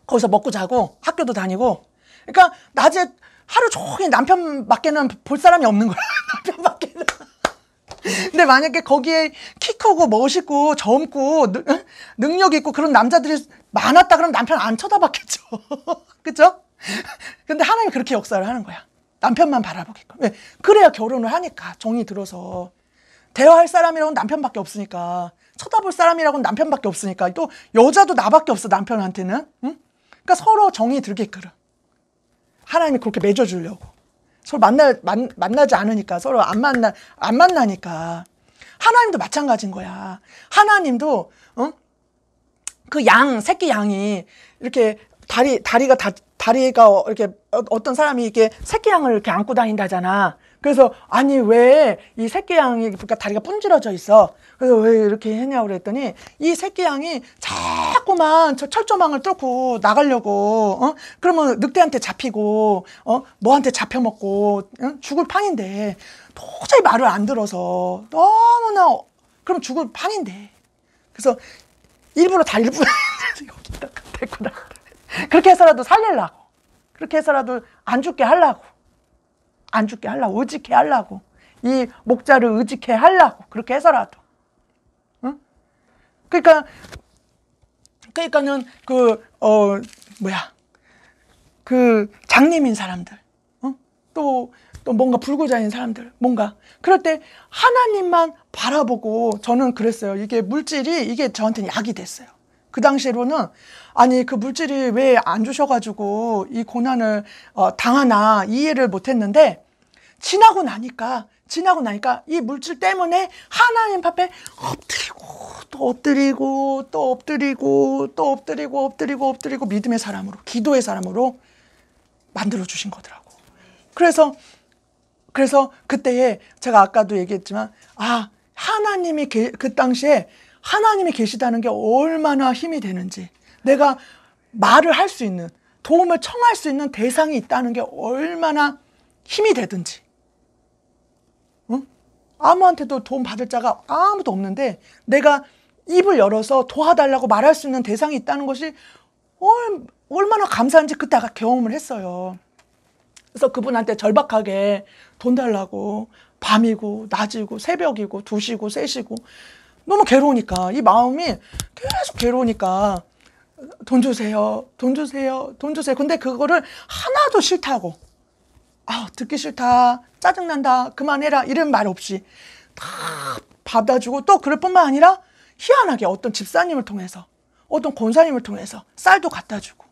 거기서 먹고 자고 학교도 다니고. 그러니까 낮에 하루 종일 남편밖에는 볼 사람이 없는 거야. 남편밖에는. 근데 만약에 거기에 키 크고 멋있고 젊고 능력 있고 그런 남자들이 많았다 그러면 남편 안 쳐다봤겠죠. 그죠? 근데 하나님 그렇게 역사를 하는 거야. 남편만 바라보게끔. 왜? 그래야 결혼을 하니까 정이 들어서. 대화할 사람이라고는 남편밖에 없으니까. 쳐다볼 사람이라고는 남편밖에 없으니까. 또 여자도 나밖에 없어 남편한테는. 응? 그러니까 서로 정이 들게끔. 하나님이 그렇게 맺어주려고. 서로 만나지 않으니까. 서로 안 만나니까. 하나님도 마찬가지인 거야. 하나님도 그 새끼 양이 이렇게 다리가 이렇게 어떤 사람이 이렇게 새끼 양을 이렇게 안고 다닌다잖아. 그래서 아니 왜 이 새끼 양이 그러니까 다리가 분질러져 있어. 그래서 왜 이렇게 했냐고 그랬더니 이 새끼 양이 자꾸만 저 철조망을 뚫고 나가려고 그러면 늑대한테 잡히고 뭐한테 잡혀먹고 죽을 판인데 도저히 말을 안 들어서 너무나 그럼 죽을 판인데 그래서 일부러 다리를 여기다가 데리고 나가. 그렇게 해서라도 살리려고. 그렇게 해서라도 안 죽게 하려고. 의직해 하려고. 이 목자를 의직해 하려고. 그렇게 해서라도. 응? 그러니까는 그 장님인 사람들. 또 뭔가 불구자인 사람들. 뭔가. 그럴 때 하나님만 바라보고 저는 그랬어요. 이게 물질이 이게 저한테는 약이 됐어요. 그 당시로는 아니 그 물질이 왜 안 주셔가지고 이 고난을 당하나 이해를 못했는데 지나고 나니까 이 물질 때문에 하나님 앞에 엎드리고 믿음의 사람으로 기도의 사람으로 만들어 주신 거더라고. 그래서 그때에 제가 아까도 얘기했지만 하나님이 그 당시에 하나님이 계시다는 게 얼마나 힘이 되는지 내가 말을 할 수 있는 도움을 청할 수 있는 대상이 있다는 게 얼마나 힘이 되든지 아무한테도 도움 받을 자가 아무도 없는데 내가 입을 열어서 도와달라고 말할 수 있는 대상이 있다는 것이 얼마나 감사한지 그때 경험을 했어요. 그래서 그분한테 절박하게 돈 달라고 밤이고 낮이고 새벽이고 2시고 3시고 너무 괴로우니까 이 마음이 계속 괴로우니까 돈 주세요. 근데 그거를 하나도 싫다고 듣기 싫다 짜증난다 그만해라 이런 말 없이 다 받아주고 또 그럴 뿐만 아니라 희한하게 어떤 집사님을 통해서 어떤 권사님을 통해서 쌀도 갖다 주고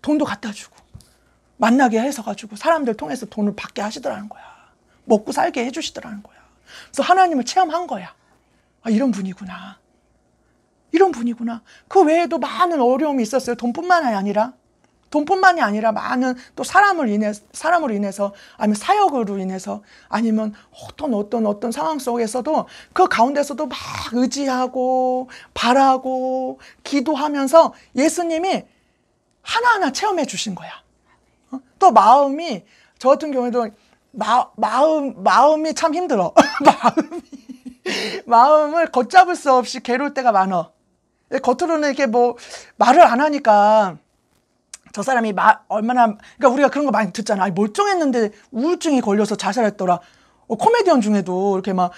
돈도 갖다 주고 만나게 해서 가지고 사람들 통해서 돈을 받게 하시더라는 거야. 먹고 살게 해주시더라는 거야. 그래서 하나님을 체험한 거야. 이런 분이구나. 그 외에도 많은 어려움이 있었어요. 돈뿐만이 아니라 많은 또 사람으로 인해서 아니면 사역으로 인해서 아니면 어떤 상황 속에서도 그 가운데서도 막 의지하고 바라고 기도하면서 예수님이 하나하나 체험해 주신 거야. 또 마음이 저 같은 경우에도 마음이 참 힘들어. 마음을 걷잡을 수 없이 괴로울 때가 많아. 겉으로는 이렇게 뭐 말을 안 하니까 저 사람이 얼마나 그러니까 우리가 그런 거 많이 듣잖아. 멀쩡했는데 우울증이 걸려서 자살했더라. 코미디언 중에도 이렇게 막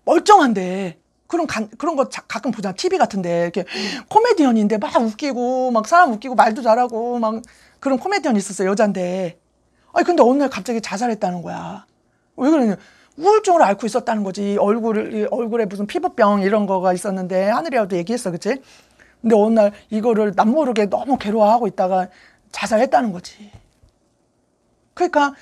멀쩡한데 그런 거 가끔 보잖아. TV 같은데 이렇게 코미디언인데 막 웃기고 막 사람 웃기고 말도 잘하고 막 그런 코미디언 있었어요. 여잔데. 근데 어느 날 갑자기 자살했다는 거야. 왜 그러냐? 우울증을 앓고 있었다는 거지. 얼굴에 무슨 피부병 이런 거가 있었는데 하늘이라도 얘기했어, 그치? 근데 어느 날 이거를 남모르게 너무 괴로워하고 있다가 자살했다는 거지. 그러니까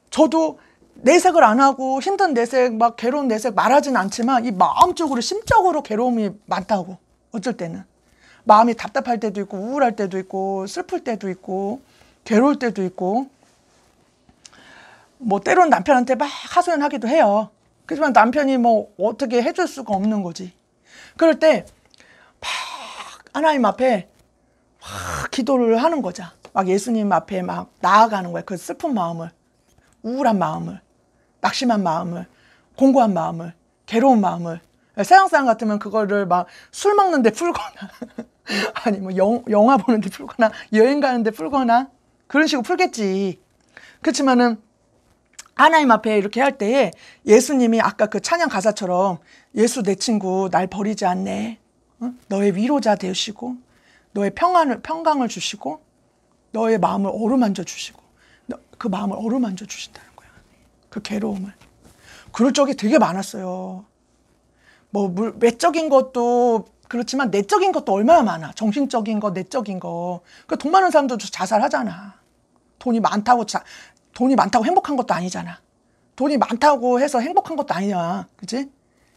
저도 내색을 안 하고 힘든 내색, 막 괴로운 내색 말하진 않지만 이 마음적으로 심적으로 괴로움이 많다고. 어쩔 때는 마음이 답답할 때도 있고 우울할 때도 있고 슬플 때도 있고 괴로울 때도 있고 뭐 때로는 남편한테 막 하소연하기도 해요. 그렇지만 남편이 뭐 어떻게 해줄 수가 없는 거지. 그럴 때 막 하나님 앞에 막 기도를 하는 거죠. 막 예수님 앞에 막 나아가는 거야. 그 슬픈 마음을, 우울한 마음을, 낙심한 마음을, 공고한 마음을, 괴로운 마음을. 세상 사람 같으면 그거를 막 술 먹는데 풀거나 아니 뭐 영화 보는데 풀거나 여행 가는데 풀거나 그런 식으로 풀겠지. 그렇지만은 하나님 앞에 이렇게 할 때에 예수님이 아까 그 찬양 가사처럼 예수 내 친구 날 버리지 않네. 너의 위로자 되시고 너의 평강을 주시고 너의 마음을 어루만져 주시고 그 마음을 어루만져 주신다는 거야. 그 괴로움을. 그럴 적이 되게 많았어요. 뭐 외적인 것도 그렇지만 내적인 것도 얼마나 많아. 정신적인 거, 내적인 거. 그 돈 많은 사람도 자살하잖아. 돈이 많다고 행복한 것도 아니잖아. 돈이 많다고 해서 행복한 것도 아니야. 그치?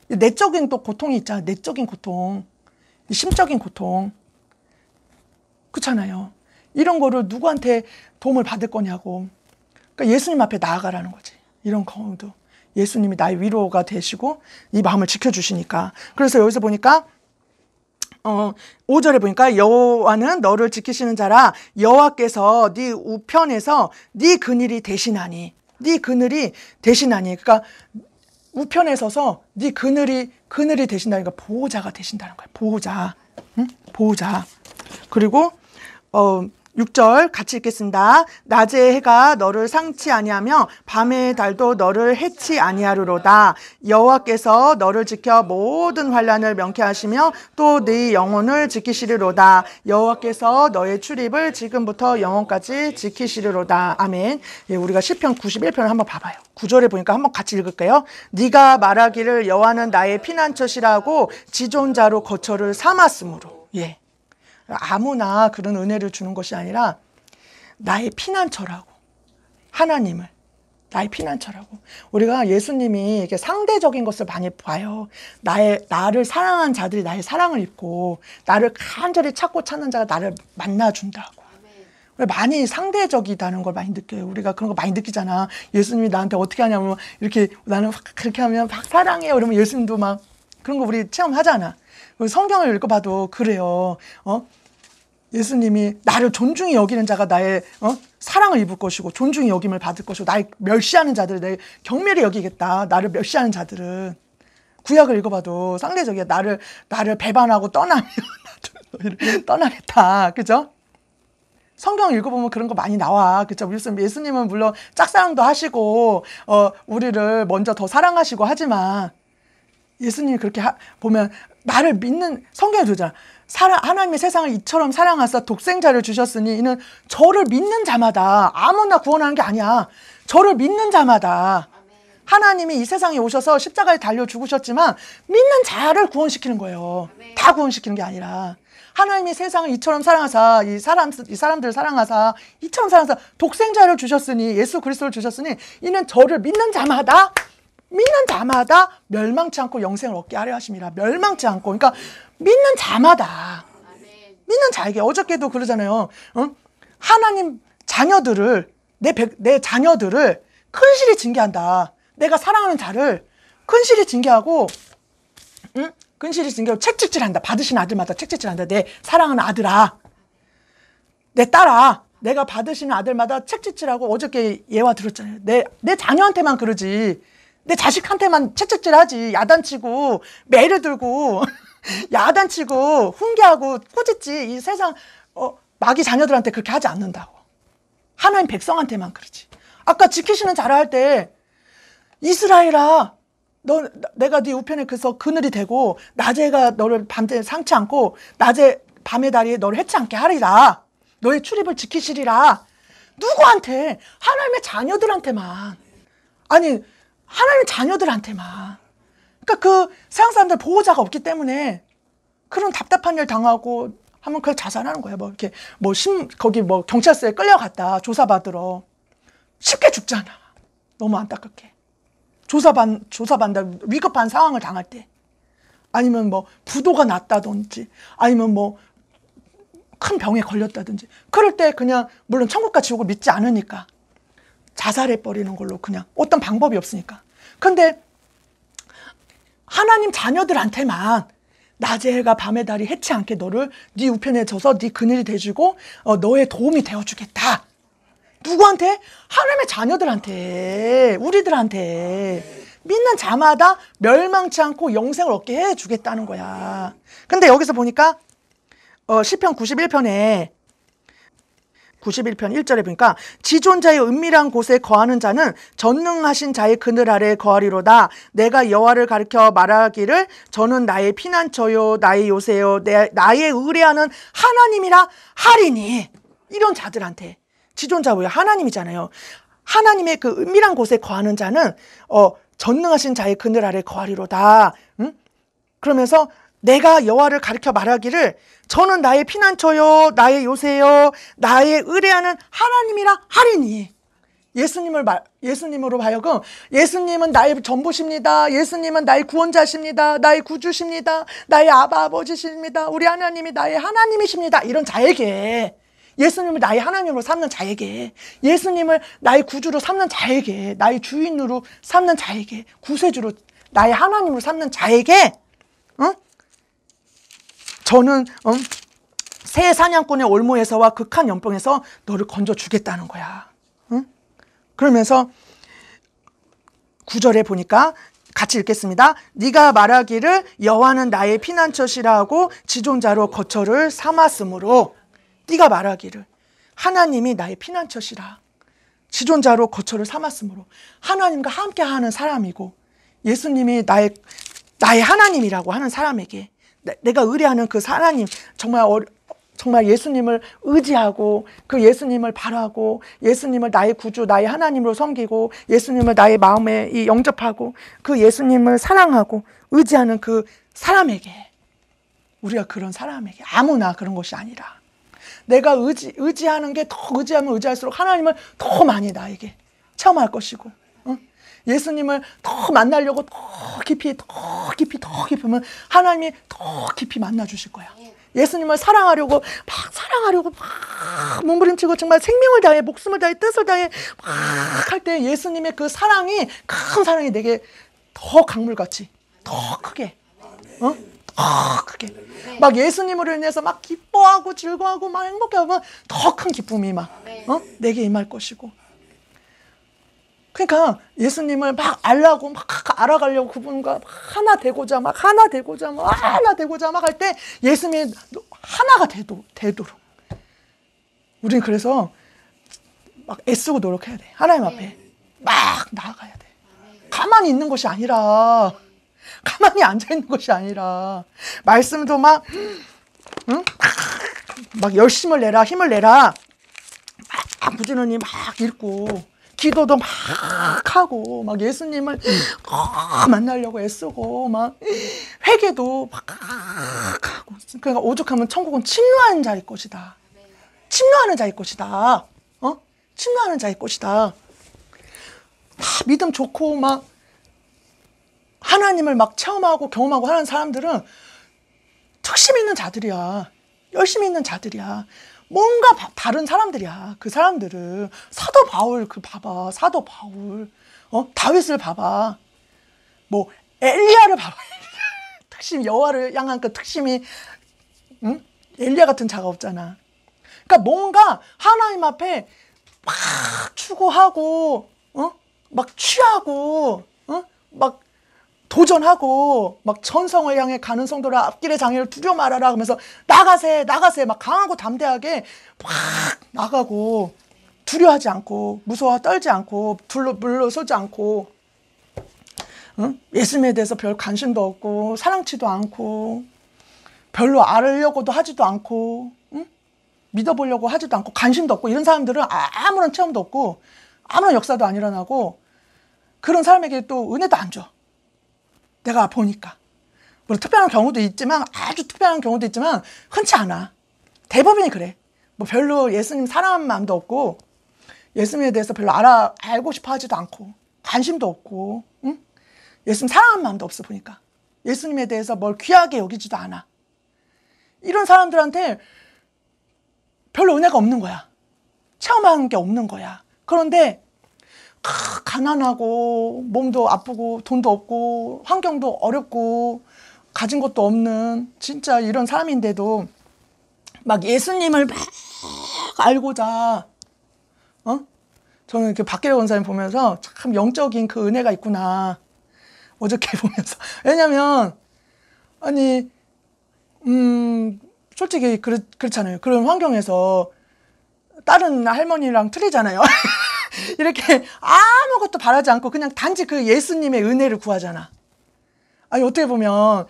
내적인 또 고통이 있잖아. 내적인 고통. 심적인 고통. 그렇잖아요. 이런 거를 누구한테 도움을 받을 거냐고. 그러니까 예수님 앞에 나아가라는 거지. 이런 경우도. 예수님이 나의 위로가 되시고 이 마음을 지켜주시니까. 그래서 여기서 보니까 5절에 보니까 여호와는 너를 지키시는 자라 여호와께서 네 우편에서 네 그늘이 되시나니. 네 그늘이 되시나니. 그러니까 우편에 서서 네 그늘이 되신다니까 보호자가 되신다는 거야. 보호자. 응? 보호자. 그리고 6절 같이 읽겠습니다. 낮의 해가 너를 상치 아니하며 밤의 달도 너를 해치 아니하리로다. 여호와께서 너를 지켜 모든 환난을 명쾌하시며 또 네 영혼을 지키시리로다. 여호와께서 너의 출입을 지금부터 영원까지 지키시리로다. 아멘. 예, 우리가 시편 91편을 한번 봐봐요. 9절에 보니까 한번 같이 읽을게요. 네가 말하기를 여호와는 나의 피난처시라고 지존자로 거처를 삼았으므로. 예. 아무나 그런 은혜를 주는 것이 아니라 나의 피난처라고. 하나님을 나의 피난처라고. 우리가 예수님이 이렇게 상대적인 것을 많이 봐요. 나를 사랑한 자들이 나의 사랑을 입고 나를 간절히 찾는 자가 나를 만나준다고. 많이 상대적이다는 걸 많이 느껴요. 우리가 그런 거 많이 느끼잖아. 예수님이 나한테 어떻게 하냐면 이렇게 나는 그렇게 하면 막 사랑해요. 그러면 예수님도 막 그런 거 우리 체험하잖아. 성경을 읽어봐도 그래요. 예수님이 나를 존중히 여기는 자가 나의 사랑을 입을 것이고 존중히 여김을 받을 것이고 나를 멸시하는 자들을 내가 경멸히 여기겠다. 나를 멸시하는 자들은. 구약을 읽어봐도 상대적이야. 나를 배반하고 떠나면 나도 떠나겠다. 그죠? 성경 읽어보면 그런 거 많이 나와. 그죠? 예수님은 물론 짝사랑도 하시고 우리를 먼저 더 사랑하시고 하지만 예수님이 그렇게 보면 나를 믿는 성경에 두잖아. 하나님의 세상을 이처럼 사랑하사 독생자를 주셨으니 이는 저를 믿는 자마다 아무나 구원하는 게 아니야. 저를 믿는 자마다. 하나님이 이 세상에 오셔서 십자가에 달려 죽으셨지만 믿는 자를 구원시키는 거예요. 다 구원시키는 게 아니라. 하나님이 세상을 이처럼 사랑하사 이 사람들을 사랑하사 이처럼 사랑하사 독생자를 주셨으니 예수 그리스도를 주셨으니 이는 저를 믿는 자마다 멸망치 않고 영생을 얻게 하려 하심이라. 멸망치 않고. 그러니까 믿는 자마다. 믿는 자에게. 어저께도 그러잖아요. 하나님 자녀들을 내 자녀들을 큰실히 징계한다. 내가 사랑하는 자를 큰실히 징계하고 근실이 징계하고 책찍질한다. 받으신 아들마다 책찍질한다. 내 사랑하는 아들아, 내 딸아, 내가 받으시는 아들마다 책찍질하고. 어저께 예화 들었잖아요. 내 자녀한테만 그러지 내 자식한테만 채찍질하지. 야단치고 매를 들고 야단치고 훈계하고 꾸짖지. 이 세상 마귀 자녀들한테 그렇게 하지 않는다고. 하나님 백성한테만 그러지. 아까 지키시는 자라 할 때 이스라엘아 내가 네 우편에 그래서 그늘이 되고 낮에가 너를 밤에 상치 않고 밤의 달이 너를 해치 않게 하리라. 너의 출입을 지키시리라. 누구한테? 하나님의 자녀들한테만. 아니 하나님의 자녀들한테만. 그러니까 그 세상 사람들 보호자가 없기 때문에 그런 답답한 일 당하고 하면 그냥 자살하는 거야. 이렇게 거기 경찰서에 끌려갔다 조사받으러 쉽게 죽잖아. 너무 안타깝게. 조사받는다, 위급한 상황을 당할 때, 아니면 뭐 부도가 났다든지, 아니면 뭐 큰 병에 걸렸다든지, 그럴 때 그냥 물론 천국과 지옥을 믿지 않으니까 자살해버리는 걸로, 그냥 어떤 방법이 없으니까. 근데 하나님 자녀들한테만 낮의 해가 밤의 달이 해치 않게 너를 네 우편에 져서 네 그늘이 돼주고 너의 도움이 되어주겠다. 누구한테? 하나님의 자녀들한테, 우리들한테. 믿는 자마다 멸망치 않고 영생을 얻게 해주겠다는 거야. 근데 여기서 보니까 시편 91편에 91편 1절에 보니까 지존자의 은밀한 곳에 거하는 자는 전능하신 자의 그늘 아래에 거하리로다. 내가 여호와를 가리켜 말하기를 저는 나의 피난처요 나의 요새요 나의 의뢰하는 하나님이라 하리니. 이런 자들한테, 지존자 뭐야? 하나님이잖아요. 하나님의 그 은밀한 곳에 거하는 자는 전능하신 자의 그늘 아래에 거하리로다. 응? 그러면서 내가 여호와를 가리켜 말하기를 저는 나의 피난처요 나의 요새요 나의 의뢰하는 하나님이라 하리니. 예수님으로 하여금 예수님은 나의 전부십니다. 예수님은 나의 구원자십니다. 나의 구주십니다. 나의 아버지십니다. 우리 하나님이 나의 하나님이십니다. 이런 자에게, 예수님을 나의 하나님으로 삼는 자에게, 예수님을 나의 구주로 삼는 자에게, 나의 주인으로 삼는 자에게, 구세주로 나의 하나님으로 삼는 자에게, 저는 새 사냥꾼의 올무에서와 극한 연병에서 너를 건져주겠다는 거야. 그러면서 9절에 보니까 같이 읽겠습니다. 네가 말하기를 여호와는 나의 피난처시라고 지존자로 거처를 삼았으므로. 네가 말하기를 하나님이 나의 피난처시라, 지존자로 거처를 삼았으므로. 하나님과 함께하는 사람이고 예수님이 나의 하나님이라고 하는 사람에게, 내가 의뢰하는 그 하나님, 정말 예수님을 의지하고 그 예수님을 바라고 예수님을 나의 구주 나의 하나님으로 섬기고 예수님을 나의 마음에 영접하고 그 예수님을 사랑하고 의지하는 그 사람에게, 우리가 그런 사람에게, 아무나 그런 것이 아니라 내가 의지하는 게 더 의지하면 의지할수록 하나님을 더 많이 나에게 체험할 것이고, 예수님을 더 만나려고 더 깊으면 하나님이 더 깊이 만나 주실 거야. 예수님을 사랑하려고 막 몸부림치고 정말 생명을 다해 목숨을 다해 뜻을 다해 막 할 때 예수님의 그 사랑이, 큰 사랑이 내게 더 강물같이 더 크게 더 크게 막 예수님으로 인해서 막 기뻐하고 즐거워하고 막 행복해하면 더 큰 기쁨이 막 내게 임할 것이고. 그러니까 예수님을 막 알라고 막 알아가려고 그분과 하나 되고자 막 할 때 예수님이 하나가 되도록 우리는 그래서 막 애쓰고 노력해야 돼. 하나님 앞에 막 나아가야 돼. 가만히 있는 것이 아니라, 가만히 앉아있는 것이 아니라, 말씀도 막 열심을 내라, 힘을 내라, 막 부지런히 막 읽고 기도도 막 하고 막 예수님을 만나려고 애쓰고 막 회개도 막 하고. 그러니까 오죽하면 천국은 침노하는 자일 것이다. 침노하는 자일 것이다. 침노하는 자일 것이다. 다 믿음 좋고 막 하나님을 막 체험하고 경험하고 하는 사람들은 특심 있는 자들이야. 열심히 있는 자들이야. 뭔가 다른 사람들이야. 그 사람들은 사도 바울 봐봐. 사도 바울. 다윗을 봐봐. 뭐 엘리야를 봐봐. 특심, 여호와를 향한 그 특심이, 엘리야 같은 자가 없잖아. 그러니까 뭔가 하나님 앞에 막 추구하고 막 취하고 막 도전하고 막 천성을 향해 가는 성도라 앞길의 장애를 두려워 말아라 하면서 나가세 막 강하고 담대하게 막 나가고 두려워하지 않고 무서워 떨지 않고 물러서지 않고 예수님에 대해서 별 관심도 없고 사랑치도 않고 별로 알려고도 하지도 않고 믿어보려고 하지도 않고 관심도 없고, 이런 사람들은 아무런 체험도 없고 아무런 역사도 안 일어나고 그런 사람에게 또 은혜도 안 줘. 내가 보니까. 물론 특별한 경우도 있지만, 아주 특별한 경우도 있지만 흔치 않아. 대부분이 그래. 뭐 별로 예수님 사랑하는 마음도 없고 예수님에 대해서 별로 알고 싶어 하지도 않고 관심도 없고, 응? 예수님 사랑하는 마음도 없어 보니까. 예수님에 대해서 뭘 귀하게 여기지도 않아. 이런 사람들한테 별로 은혜가 없는 거야. 체험하는 게 없는 거야. 그런데 가난하고 몸도 아프고 돈도 없고 환경도 어렵고 가진 것도 없는 진짜 이런 사람인데도 막 예수님을 막 알고자 저는 이렇게 박계려 원사님 보면서 참 영적인 그 은혜가 있구나 어저께 보면서. 왜냐면 아니 솔직히 그렇잖아요. 그런 환경에서 다른 할머니랑 틀리잖아요. 이렇게 아무것도 바라지 않고 그냥 단지 그 예수님의 은혜를 구하잖아. 아니 어떻게 보면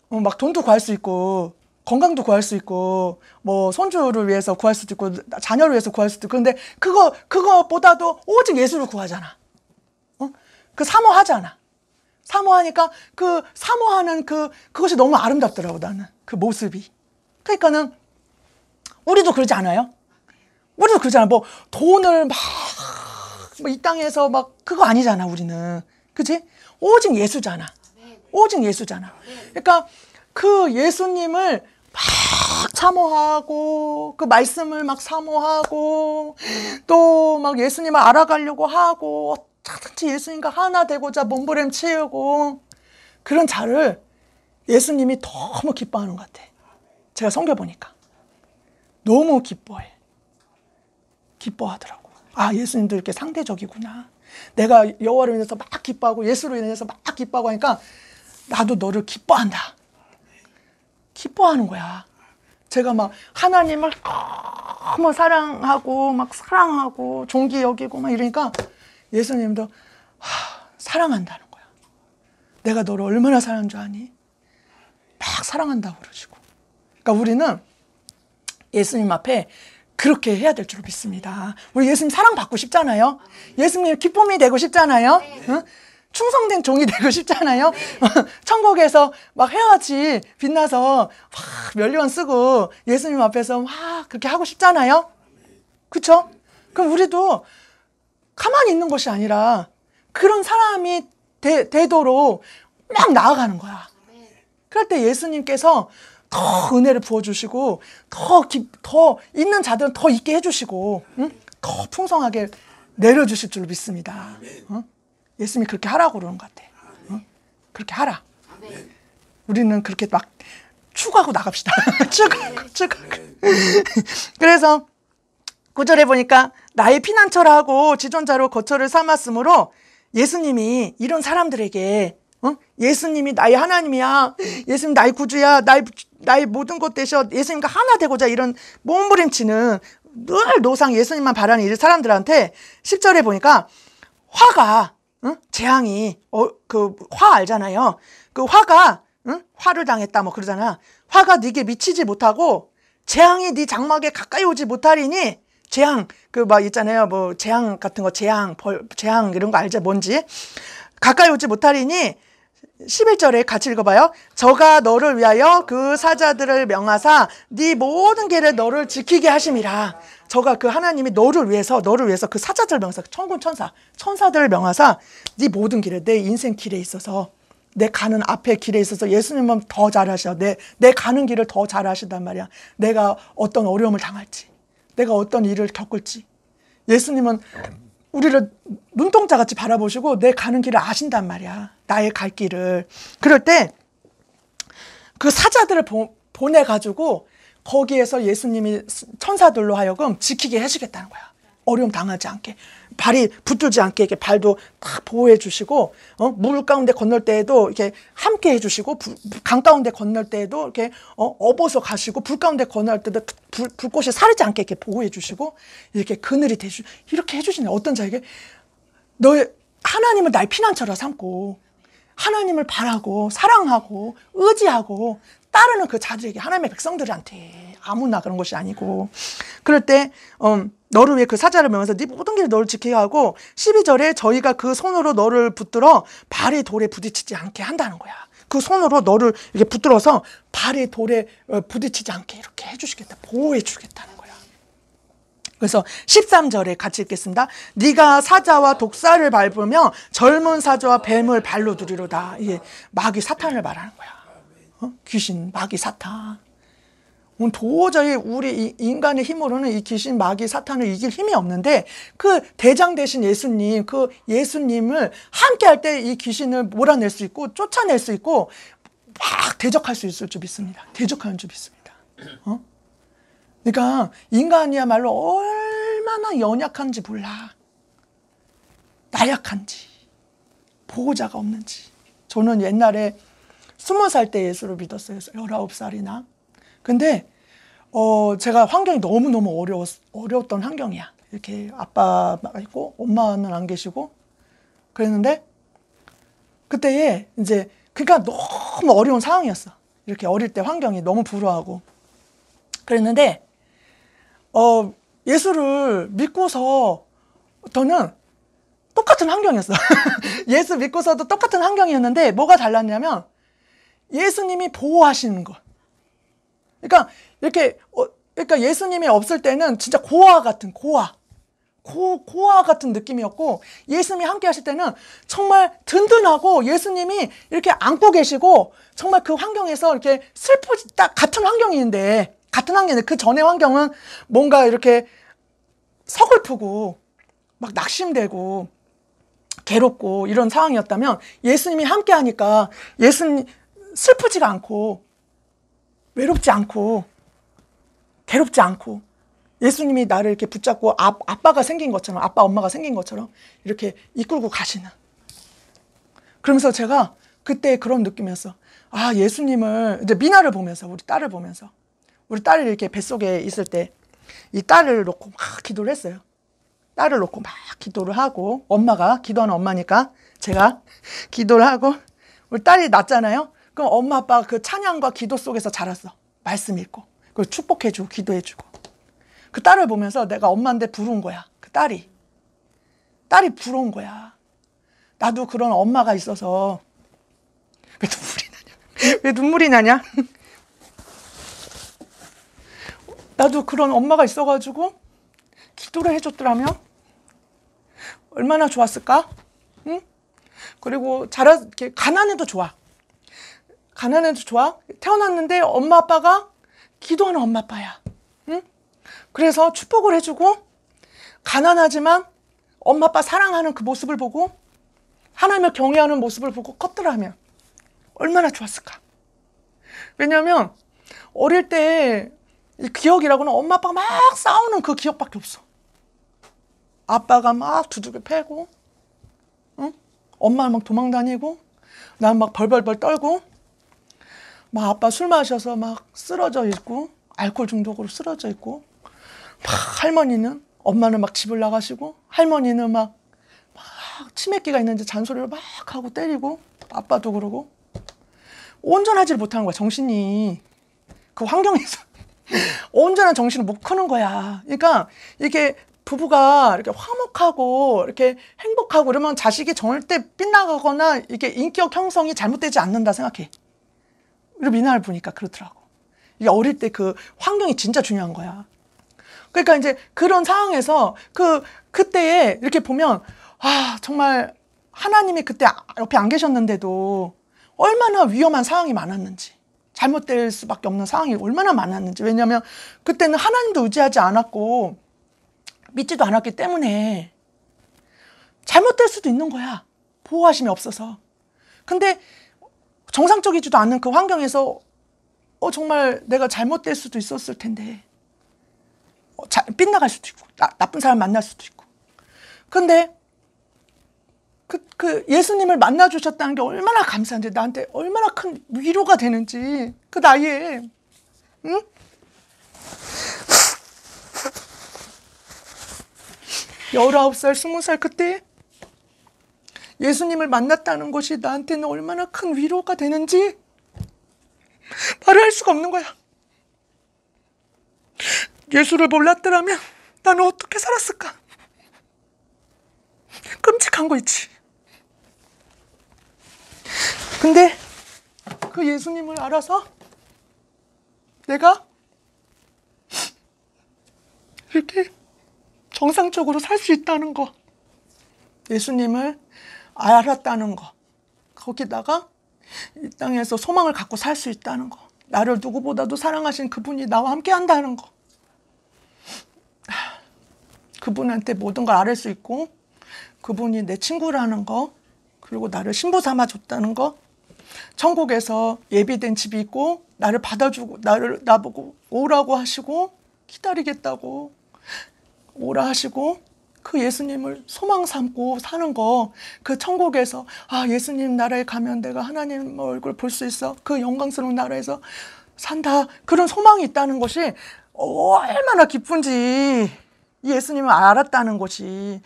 막 돈도 구할 수 있고 건강도 구할 수 있고 뭐 손주를 위해서 구할 수도 있고 자녀를 위해서 구할 수도 있고 그런데 그거보다도 오직 예수를 구하잖아. 그 사모하잖아. 사모하니까 그 사모하는 그것이 너무 아름답더라고 나는 그 모습이. 그러니까는 우리도 그러지 않아요? 우리도 그러잖아. 뭐 돈을 막 뭐 이 땅에서 막 그거 아니잖아 우리는. 그치? 오직 예수잖아. 오직 예수잖아. 그러니까 그 예수님을 막 사모하고 그 말씀을 막 사모하고 또 막 예수님을 알아가려고 하고 어떻게든지 예수님과 하나 되고자 몸부림 채우고 그런 자를 예수님이 너무 기뻐하는 것 같아. 제가 성경 보니까 너무 기뻐해. 기뻐하더라고. 아, 예수님도 이렇게 상대적이구나. 내가 여호와로 인해서 막 기뻐하고 예수로 인해서 막 기뻐하고 하니까 나도 너를 기뻐한다. 기뻐하는 거야. 제가 막 하나님을 너무 사랑하고 존귀 여기고 막 이러니까 예수님도 사랑한다는 거야. 내가 너를 얼마나 사랑한 줄 아니? 막 사랑한다고 그러시고. 그러니까 우리는 예수님 앞에 그렇게 해야 될 줄 믿습니다. 우리 예수님 사랑받고 싶잖아요. 예수님 기쁨이 되고 싶잖아요. 응? 충성된 종이 되고 싶잖아요. 천국에서 막 헤어지 빛나서 막 면류관 쓰고 예수님 앞에서 막 그렇게 하고 싶잖아요. 그렇죠? 그럼 우리도 가만히 있는 것이 아니라 그런 사람이 되도록 막 나아가는 거야. 그럴 때 예수님께서 더 은혜를 부어주시고 더 있는 자들은 더 있게 해주시고 더 풍성하게 내려주실 줄 믿습니다. 예수님이 그렇게 하라고 그러는 것 같아. 그렇게 하라. 우리는 그렇게 막 추구하고 나갑시다. 추구하고. 그래서 9절에 보니까 나의 피난처라고 지존자로 거처를 삼았으므로 예수님이 이런 사람들에게 예수님이 나의 하나님이야. 예수님 나의 구주야. 나의 모든 것 되셔. 예수님과 하나 되고자 이런 몸부림치는 늘 노상 예수님만 바라는 이 사람들한테 10절에 보니까 화가 재앙이 그 화 알잖아요. 그 화가 화를 당했다 뭐 그러잖아. 화가 네게 미치지 못하고 재앙이 네 장막에 가까이 오지 못하리니 재앙 그 막 있잖아요. 뭐 재앙 같은 거 재앙 이런 거 알죠? 뭔지 가까이 오지 못하리니 11절에 같이 읽어봐요. 저가 너를 위하여 그 사자들을 명하사 네 모든 길에 너를 지키게 하심이라. 저가 그 하나님이 너를 위해서 그 사자들을 명하사 천군 천사들을 명하사 네 모든 길에 내 인생 길에 있어서 내 가는 앞에 길에 있어서 예수님은 더 잘하셔. 내 가는 길을 더 잘하신단 말이야. 내가 어떤 어려움을 당할지 내가 어떤 일을 겪을지 예수님은 우리를 눈동자같이 바라보시고 내 가는 길을 아신단 말이야. 나의 갈 길을. 그럴 때 그 사자들을 보내가지고 거기에서 예수님이 천사들로 하여금 지키게 해주겠다는 거야. 어려움 당하지 않게. 발이 붙들지 않게 이렇게 발도 딱 보호해 주시고, 물 가운데 건널 때에도 이렇게 함께 해 주시고, 강 가운데 건널 때에도 이렇게, 업어서 가시고, 불 가운데 건널 때도 불꽃이 사르지 않게 이렇게 보호해 주시고, 이렇게 그늘이 이렇게 해 주시네. 어떤 자에게? 너의, 하나님을 나의 피난처라 삼고, 하나님을 바라고, 사랑하고, 의지하고, 따르는 그 자들에게, 하나님의 백성들한테 아무나 그런 것이 아니고, 그럴 때, 너를 위해 그 사자를 명해서 네 모든 길에 너를 지키게 하고 12절에 저희가 그 손으로 너를 붙들어 발이 돌에 부딪히지 않게 한다는 거야. 그 손으로 너를 이렇게 붙들어서 발이 돌에 부딪히지 않게 이렇게 해주시겠다. 보호해 주겠다는 거야. 그래서 13절에 같이 읽겠습니다. 네가 사자와 독사를 밟으며 젊은 사자와 뱀을 발로 두리로다. 이게 마귀 사탄을 말하는 거야. 귀신, 마귀 사탄. 도저히 우리 인간의 힘으로는 이 귀신, 마귀, 사탄을 이길 힘이 없는데 그 대장 되신 예수님, 그 예수님을 함께 할 때 이 귀신을 몰아낼 수 있고 쫓아낼 수 있고 막 대적할 수 있을 줄 믿습니다. 대적하는 줄 믿습니다. 그러니까 인간이야말로 얼마나 연약한지 몰라. 나약한지, 보호자가 없는지. 저는 옛날에 20살 때 예수를 믿었어요. 19살이나. 근데 제가 환경이 너무너무 어려웠던 환경이야. 이렇게 아빠가 있고 엄마는 안 계시고 그랬는데 그때에 이제 그러니까 너무 어려운 상황이었어. 이렇게 어릴 때 환경이 너무 불우하고 그랬는데 예수를 믿고서 저는 똑같은 환경이었어. 예수 믿고서도 똑같은 환경이었는데 뭐가 달랐냐면 예수님이 보호하시는 것. 그러니까 이렇게 그러니까 예수님이 없을 때는 진짜 고아 같은 고아 같은 느낌이었고 예수님이 함께 하실 때는 정말 든든하고 예수님이 이렇게 안고 계시고 정말 그 환경에서 이렇게 슬프지 딱 같은 환경인데 그 전의 환경은 뭔가 이렇게 서글프고 막 낙심되고 괴롭고 이런 상황이었다면 예수님이 함께 하니까 예수님 슬프지가 않고 외롭지 않고 괴롭지 않고 예수님이 나를 이렇게 붙잡고 아빠가 생긴 것처럼 아빠 엄마가 생긴 것처럼 이렇게 이끌고 가시는. 그러면서 제가 그때 그런 느낌이었어. 아, 예수님을 이제 미나를 보면서 우리 딸을 보면서 우리 딸이 이렇게 뱃속에 있을 때 이 딸을 놓고 막 기도를 했어요. 딸을 놓고 막 기도를 하고 엄마가 기도하는 엄마니까 제가 기도를 하고 우리 딸이 낳잖아요. 그럼 엄마 아빠가 그 찬양과 기도 속에서 자랐어. 말씀 읽고 그리고 축복해주고 기도해주고 그 딸을 보면서 내가 엄마인데 부러운 거야. 그 딸이 부러운 거야. 나도 그런 엄마가 있어서 왜 눈물이 나냐? 나도 그런 엄마가 있어가지고 기도를 해줬더라면 얼마나 좋았을까? 응? 그리고 이렇게 가난해도 좋아. 가난해도 좋아. 태어났는데 엄마 아빠가 기도하는 엄마 아빠야. 응? 그래서 축복을 해주고 가난하지만 엄마 아빠 사랑하는 그 모습을 보고 하나님을 경외하는 모습을 보고 컸더라면 얼마나 좋았을까? 왜냐하면 어릴 때 이 기억이라고는 엄마 아빠가 막 싸우는 그 기억밖에 없어. 아빠가 막 두들겨 패고 응? 엄마는 막 도망다니고 난 막 벌벌벌 떨고 막 아빠 술 마셔서 막 쓰러져 있고 알코올 중독으로 쓰러져 있고 막 할머니는 엄마는 막 집을 나가시고 할머니는 막 치매기가 있는지 잔소리를 막 하고 때리고 아빠도 그러고 온전하지를 못하는 거야. 정신이 그 환경에서 온전한 정신을 못 크는 거야. 그러니까 이렇게 부부가 이렇게 화목하고 이렇게 행복하고 그러면 자식이 절대 빗나가거나 이게 인격 형성이 잘못되지 않는다 생각해. 우리 미나를 보니까 그렇더라고. 이게 어릴 때 그 환경이 진짜 중요한 거야. 그러니까 이제 그런 상황에서 그때에 이렇게 보면 아, 정말 하나님이 그때 옆에 안 계셨는데도 얼마나 위험한 상황이 많았는지 잘못될 수밖에 없는 상황이 얼마나 많았는지. 왜냐하면 그때는 하나님도 의지하지 않았고 믿지도 않았기 때문에 잘못될 수도 있는 거야. 보호하심이 없어서. 근데 정상적이지도 않은 그 환경에서 정말 내가 잘못될 수도 있었을 텐데 빗나갈 수도 있고 나쁜 사람 만날 수도 있고. 근데 그 예수님을 만나주셨다는 게 얼마나 감사한지 나한테 얼마나 큰 위로가 되는지 그 나이에 응? 19살, 20살 그때 예수님을 만났다는 것이 나한테는 얼마나 큰 위로가 되는지 말을 할 수가 없는 거야. 예수를 몰랐더라면 나는 어떻게 살았을까? 끔찍한 거 있지. 근데 그 예수님을 알아서 내가 이렇게 정상적으로 살 수 있다는 거, 예수님을 알았다는 거, 거기다가 이 땅에서 소망을 갖고 살 수 있다는 거, 나를 누구보다도 사랑하신 그분이 나와 함께 한다는 거, 그분한테 모든 걸 알을 수 있고 그분이 내 친구라는 거, 그리고 나를 신부 삼아줬다는 거, 천국에서 예비된 집이 있고 나를 받아주고 나보고 오라고 하시고 기다리겠다고 오라 하시고 그 예수님을 소망 삼고 사는 거, 그 천국에서 예수님 나라에 가면 내가 하나님 얼굴 볼 수 있어, 그 영광스러운 나라에서 산다, 그런 소망이 있다는 것이 얼마나 기쁜지, 이 예수님을 알았다는 것이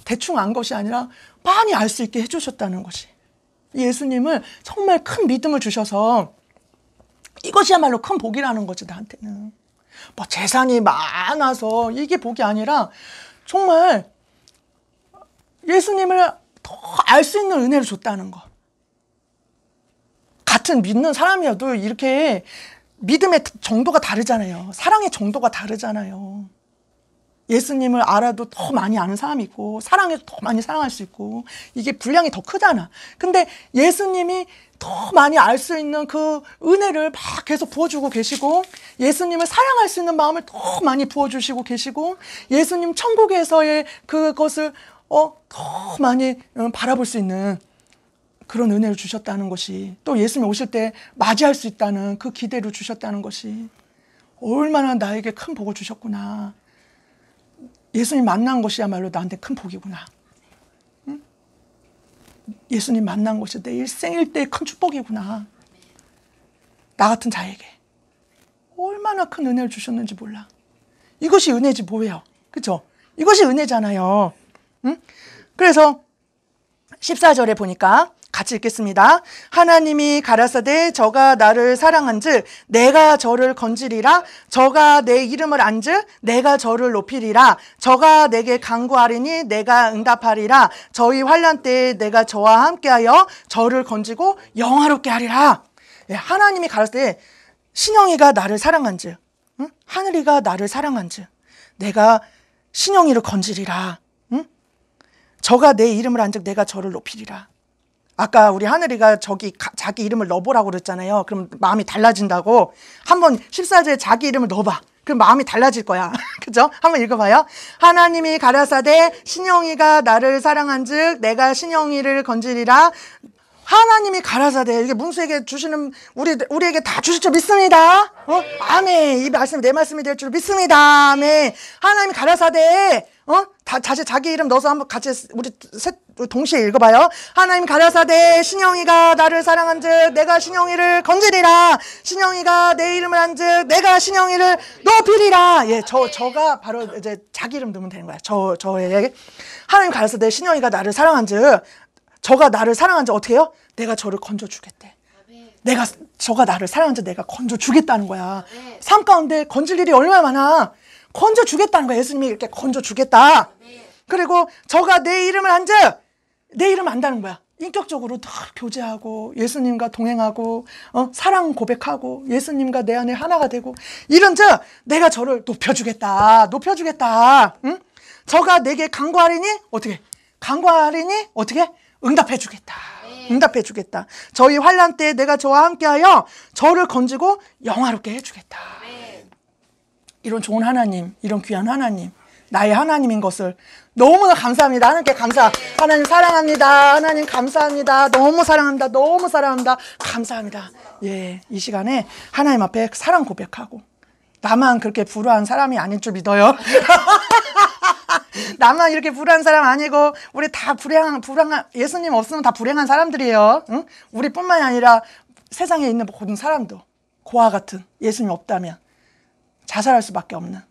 대충 안 것이 아니라 많이 알 수 있게 해주셨다는 것이, 이 예수님을 정말 큰 믿음을 주셔서 이것이야말로 큰 복이라는 거지. 나한테는 뭐 재산이 많아서 이게 복이 아니라 정말 예수님을 더 알 수 있는 은혜를 줬다는 거. 같은 믿는 사람이어도 이렇게 믿음의 정도가 다르잖아요. 사랑의 정도가 다르잖아요. 예수님을 알아도 더 많이 아는 사람이 있고 사랑해도 더 많이 사랑할 수 있고 이게 분량이 더 크잖아. 근데 예수님이 더 많이 알 수 있는 그 은혜를 막 계속 부어주고 계시고, 예수님을 사랑할 수 있는 마음을 더 많이 부어주시고 계시고, 예수님 천국에서의 그것을 더 많이 바라볼 수 있는 그런 은혜를 주셨다는 것이, 또 예수님 오실 때 맞이할 수 있다는 그 기대를 주셨다는 것이 얼마나 나에게 큰 복을 주셨구나. 예수님 만난 것이야말로 나한테 큰 복이구나. 응? 예수님 만난 것이 내 일생일대의 큰 축복이구나. 나 같은 자에게 얼마나 큰 은혜를 주셨는지 몰라. 이것이 은혜지 뭐예요? 그렇죠? 이것이 은혜잖아요. 응? 그래서 14절에 보니까 같이 읽겠습니다. 하나님이 가라사대 저가 나를 사랑한즉 내가 저를 건지리라. 저가 내 이름을 안즉 내가 저를 높이리라. 저가 내게 간구하리니 내가 응답하리라. 저희 환난 때에 내가 저와 함께하여 저를 건지고 영화롭게 하리라. 하나님이 가라사대 신영이가 나를 사랑한즉, 응? 하늘이가 나를 사랑한즉 내가 신영이를 건지리라. 응? 저가 내 이름을 안즉 내가 저를 높이리라. 아까 우리 하늘이가 자기 이름을 넣어보라고 그랬잖아요. 그럼 마음이 달라진다고. 한번 14절에 자기 이름을 넣어봐. 그럼 마음이 달라질 거야. 그죠? 한번 읽어봐요. 하나님이 가라사대 신영이가 나를 사랑한즉 내가 신영이를 건지리라. 하나님이 가라사대, 이게 문수에게 주시는 우리에게 다 주실 줄 믿습니다. 아멘. 이 말씀이 내 말씀이 될 줄 믿습니다. 아멘. 하나님이 가라사대, 자기 이름 넣어서 한번 같이 우리 셋 동시에 읽어봐요. 하나님 가라사대 신영이가 나를 사랑한즉 내가 신영이를 건지리라. 신영이가 내 이름을 안즉 내가 신영이를 높이리라. 예, 저가 바로 이제 자기 이름 넣으면 되는 거야. 저의 하나님 가라사대 신영이가 나를 사랑한즉, 저가 나를 사랑한즉 어떻게 해요? 내가 저를 건져주겠대. 저가 나를 사랑한즉 내가 건져주겠다는 거야. 삶 가운데 건질 일이 얼마나 많아. 건져주겠다는 거야. 예수님이 이렇게 건져주겠다. 그리고 저가 내 이름을 안즉 내 이름 안다는 거야. 인격적으로 더 교제하고 예수님과 동행하고 사랑 고백하고 예수님과 내 안에 하나가 되고 이런즉 내가 저를 높여주겠다. 응? 저가 내게 간구하리니 어떻게? 응답해주겠다. 응답해주겠다. 저희 환난 때에 내가 저와 함께하여 저를 건지고 영화롭게 해주겠다. 이런 좋은 하나님, 이런 귀한 하나님, 나의 하나님인 것을 너무나 감사합니다. 하나님께 하나님 사랑합니다. 하나님 감사합니다. 너무 사랑합니다. 너무 사랑합니다. 감사합니다. 예, 이 시간에 하나님 앞에 사랑 고백하고, 나만 그렇게 불우한 사람이 아닌 줄 믿어요. 나만 이렇게 불우한 사람 아니고 우리 다 불행한 예수님 없으면 다 불행한 사람들이에요. 응? 우리뿐만이 아니라 세상에 있는 모든 사람도 그와 같은 예수님 없다면 자살할 수밖에 없는,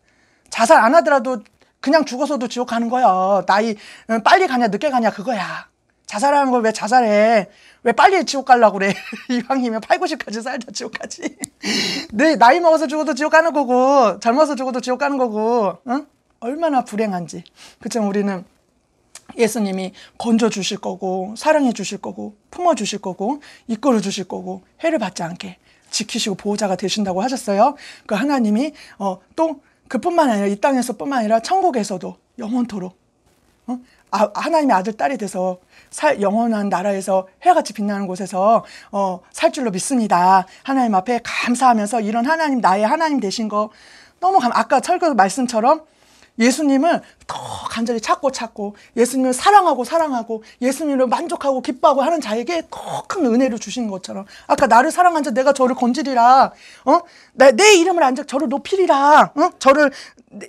자살 안 하더라도 그냥 죽어서도 지옥 가는 거야. 나이 빨리 가냐 늦게 가냐 그거야. 자살하는 걸 왜 자살해? 왜 빨리 지옥 가려고 그래? 이왕이면 8, 90까지 살자 지옥 가지. 네, 나이 먹어서 죽어도 지옥 가는 거고 젊어서 죽어도 지옥 가는 거고, 응? 얼마나 불행한지. 그렇지만 우리는 예수님이 건져 주실 거고 사랑해 주실 거고 품어 주실 거고 이끌어 주실 거고 해를 받지 않게 지키시고 보호자가 되신다고 하셨어요. 그 하나님이 또 그뿐만 아니라 이 땅에서뿐만 아니라 천국에서도 영원토록 하나님의 아들 딸이 돼서 영원한 나라에서 해같이 빛나는 곳에서 살 줄로 믿습니다. 하나님 앞에 감사하면서 이런 하나님, 나의 하나님 되신 거 너무 아까 설교 말씀처럼 예수님을 더 간절히 찾고 예수님을 사랑하고 예수님을 만족하고 기뻐하고 하는 자에게 더 큰 은혜를 주시는 것처럼 아까 나를 사랑한 자 내가 저를 건지리라, 내 이름을 안 자 저를 높이리라,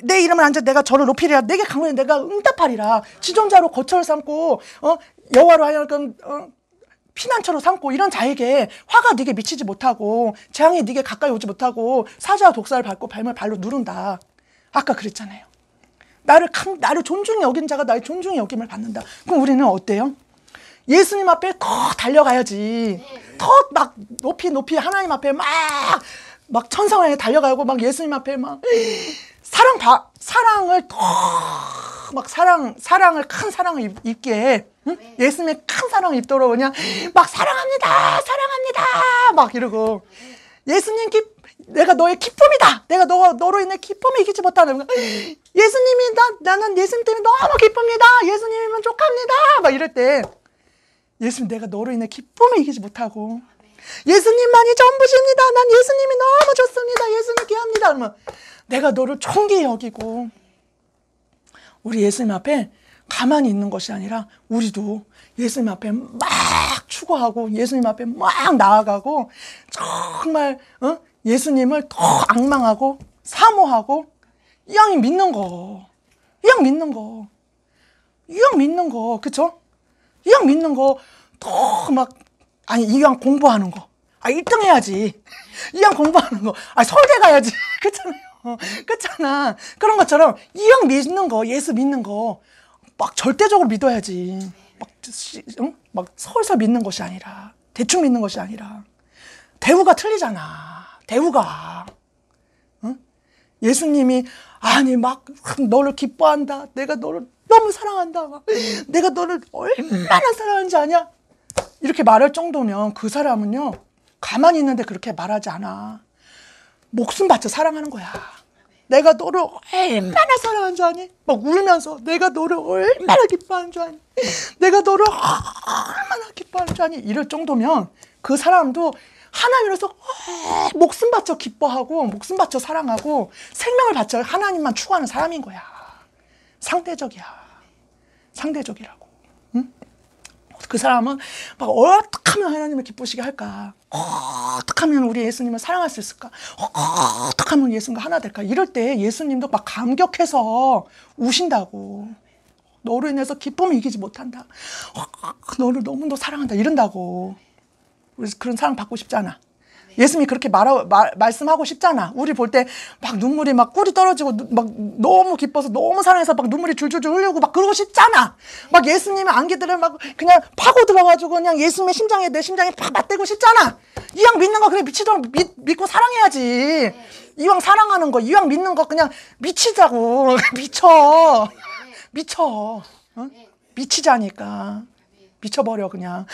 내 이름을 안 자 내가 저를 높이리라, 내게 강론해 내가 응답하리라, 지존자로 거처를 삼고 여호와로 하여금 피난처로 삼고 이런 자에게 화가 네게 미치지 못하고 재앙이 네게 가까이 오지 못하고 사자와 독사를 밟고 발로 누른다. 아까 그랬잖아요. 나를 존중히 여긴 자가 나의 존중히 여김을 받는다. 그럼 우리는 어때요? 예수님 앞에 더 달려가야지. 더 막 높이 하나님 앞에 막 천상을 향해 달려가고 막 예수님 앞에 막 사랑을 더 막 사랑을 큰 사랑을 입게, 응? 예수님의 큰 사랑을 입도록 그냥 막 사랑합니다 막 이러고 예수님 내가 너의 기쁨이다. 내가 너로 인해 기쁨을 이기지 못하는 예수님이 나는 예수님 때문에 너무 기쁩니다. 예수님이면 족합니다. 막 이럴 때 예수님 내가 너로 인해 기쁨을 이기지 못하고 예수님만이 전부십니다. 난 예수님이 너무 좋습니다. 예수님 귀합니다. 그러면 내가 너를 존귀히 여기고 우리 예수님 앞에 가만히 있는 것이 아니라 우리도 예수님 앞에 막 추구하고 예수님 앞에 막 나아가고 정말 예수님을 더 앙망하고 사모하고 이왕 믿는 거 그쵸? 이왕 믿는 거 더 막 이왕 공부하는 거 1등 해야지. 이왕 공부하는 거 서울대 가야지. 그렇잖아. 그런 것처럼 이왕 믿는 거, 예수 믿는 거 막 절대적으로 믿어야지. 막 설설 믿는 것이 아니라 대충 믿는 것이 아니라 대우가 틀리잖아. 대우가. 예수님이 막 너를 기뻐한다. 내가 너를 너무 사랑한다. 내가 너를 얼마나 사랑하는지 아냐? 이렇게 말할 정도면 그 사람은요. 가만히 있는데 그렇게 말하지 않아. 목숨 바쳐 사랑하는 거야. 내가 너를 얼마나 사랑하는 줄 아니? 막 울면서 내가 너를 얼마나 기뻐하는 줄 아니? 내가 너를 얼마나 기뻐하는 줄 아니? 이럴 정도면 그 사람도 하나님으로서 목숨 바쳐 기뻐하고 목숨 바쳐 사랑하고 생명을 바쳐 하나님만 추구하는 사람인 거야. 상대적이라고. 응? 그 사람은 막 어떻게 하면 하나님을 기쁘시게 할까? 어떻게 하면 우리 예수님을 사랑할 수 있을까? 어떻게 하면 예수님과 하나 될까? 이럴 때 예수님도 막 감격해서 우신다고. 너로 인해서 기쁨을 이기지 못한다. 너를 너무도 사랑한다. 이런다고. 우리 그런 사랑 받고 싶잖아. 예수님이 그렇게 말씀하고 싶잖아. 우리 볼 때 막 눈물이 막 꿀이 떨어지고 막 너무 기뻐서 너무 사랑해서 막 눈물이 줄줄줄 흘리고 막 그러고 싶잖아. 막 예수님의 안개들을 막 그냥 파고 들어가지고 그냥 예수님의 심장에 내 심장에 팍 맞대고 싶잖아. 이왕 믿는 거 그래 미치도록 믿고 사랑해야지. 이왕 사랑하는 거, 이왕 믿는 거 그냥 미치자고. 미쳐. 미치자니까. 미쳐버려 그냥.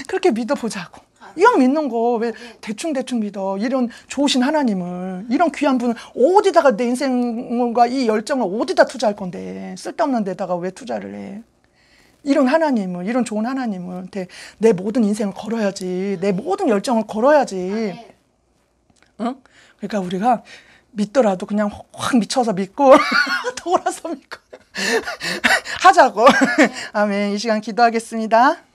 그렇게 믿어보자고. 이왕 믿는 거 왜 대충 믿어. 이런 좋으신 하나님을, 이런 귀한 분을 어디다가 내 인생과 이 열정을 어디다 투자할 건데 쓸데없는 데다가 왜 투자를 해. 이런 하나님을, 이런 좋은 하나님한테 내 모든 인생을 걸어야지. 내 모든 열정을 걸어야지. 응? 그러니까 우리가 믿더라도 그냥 확 미쳐서 믿고 돌아서 믿고 하자고. 아멘. 이 시간 기도하겠습니다.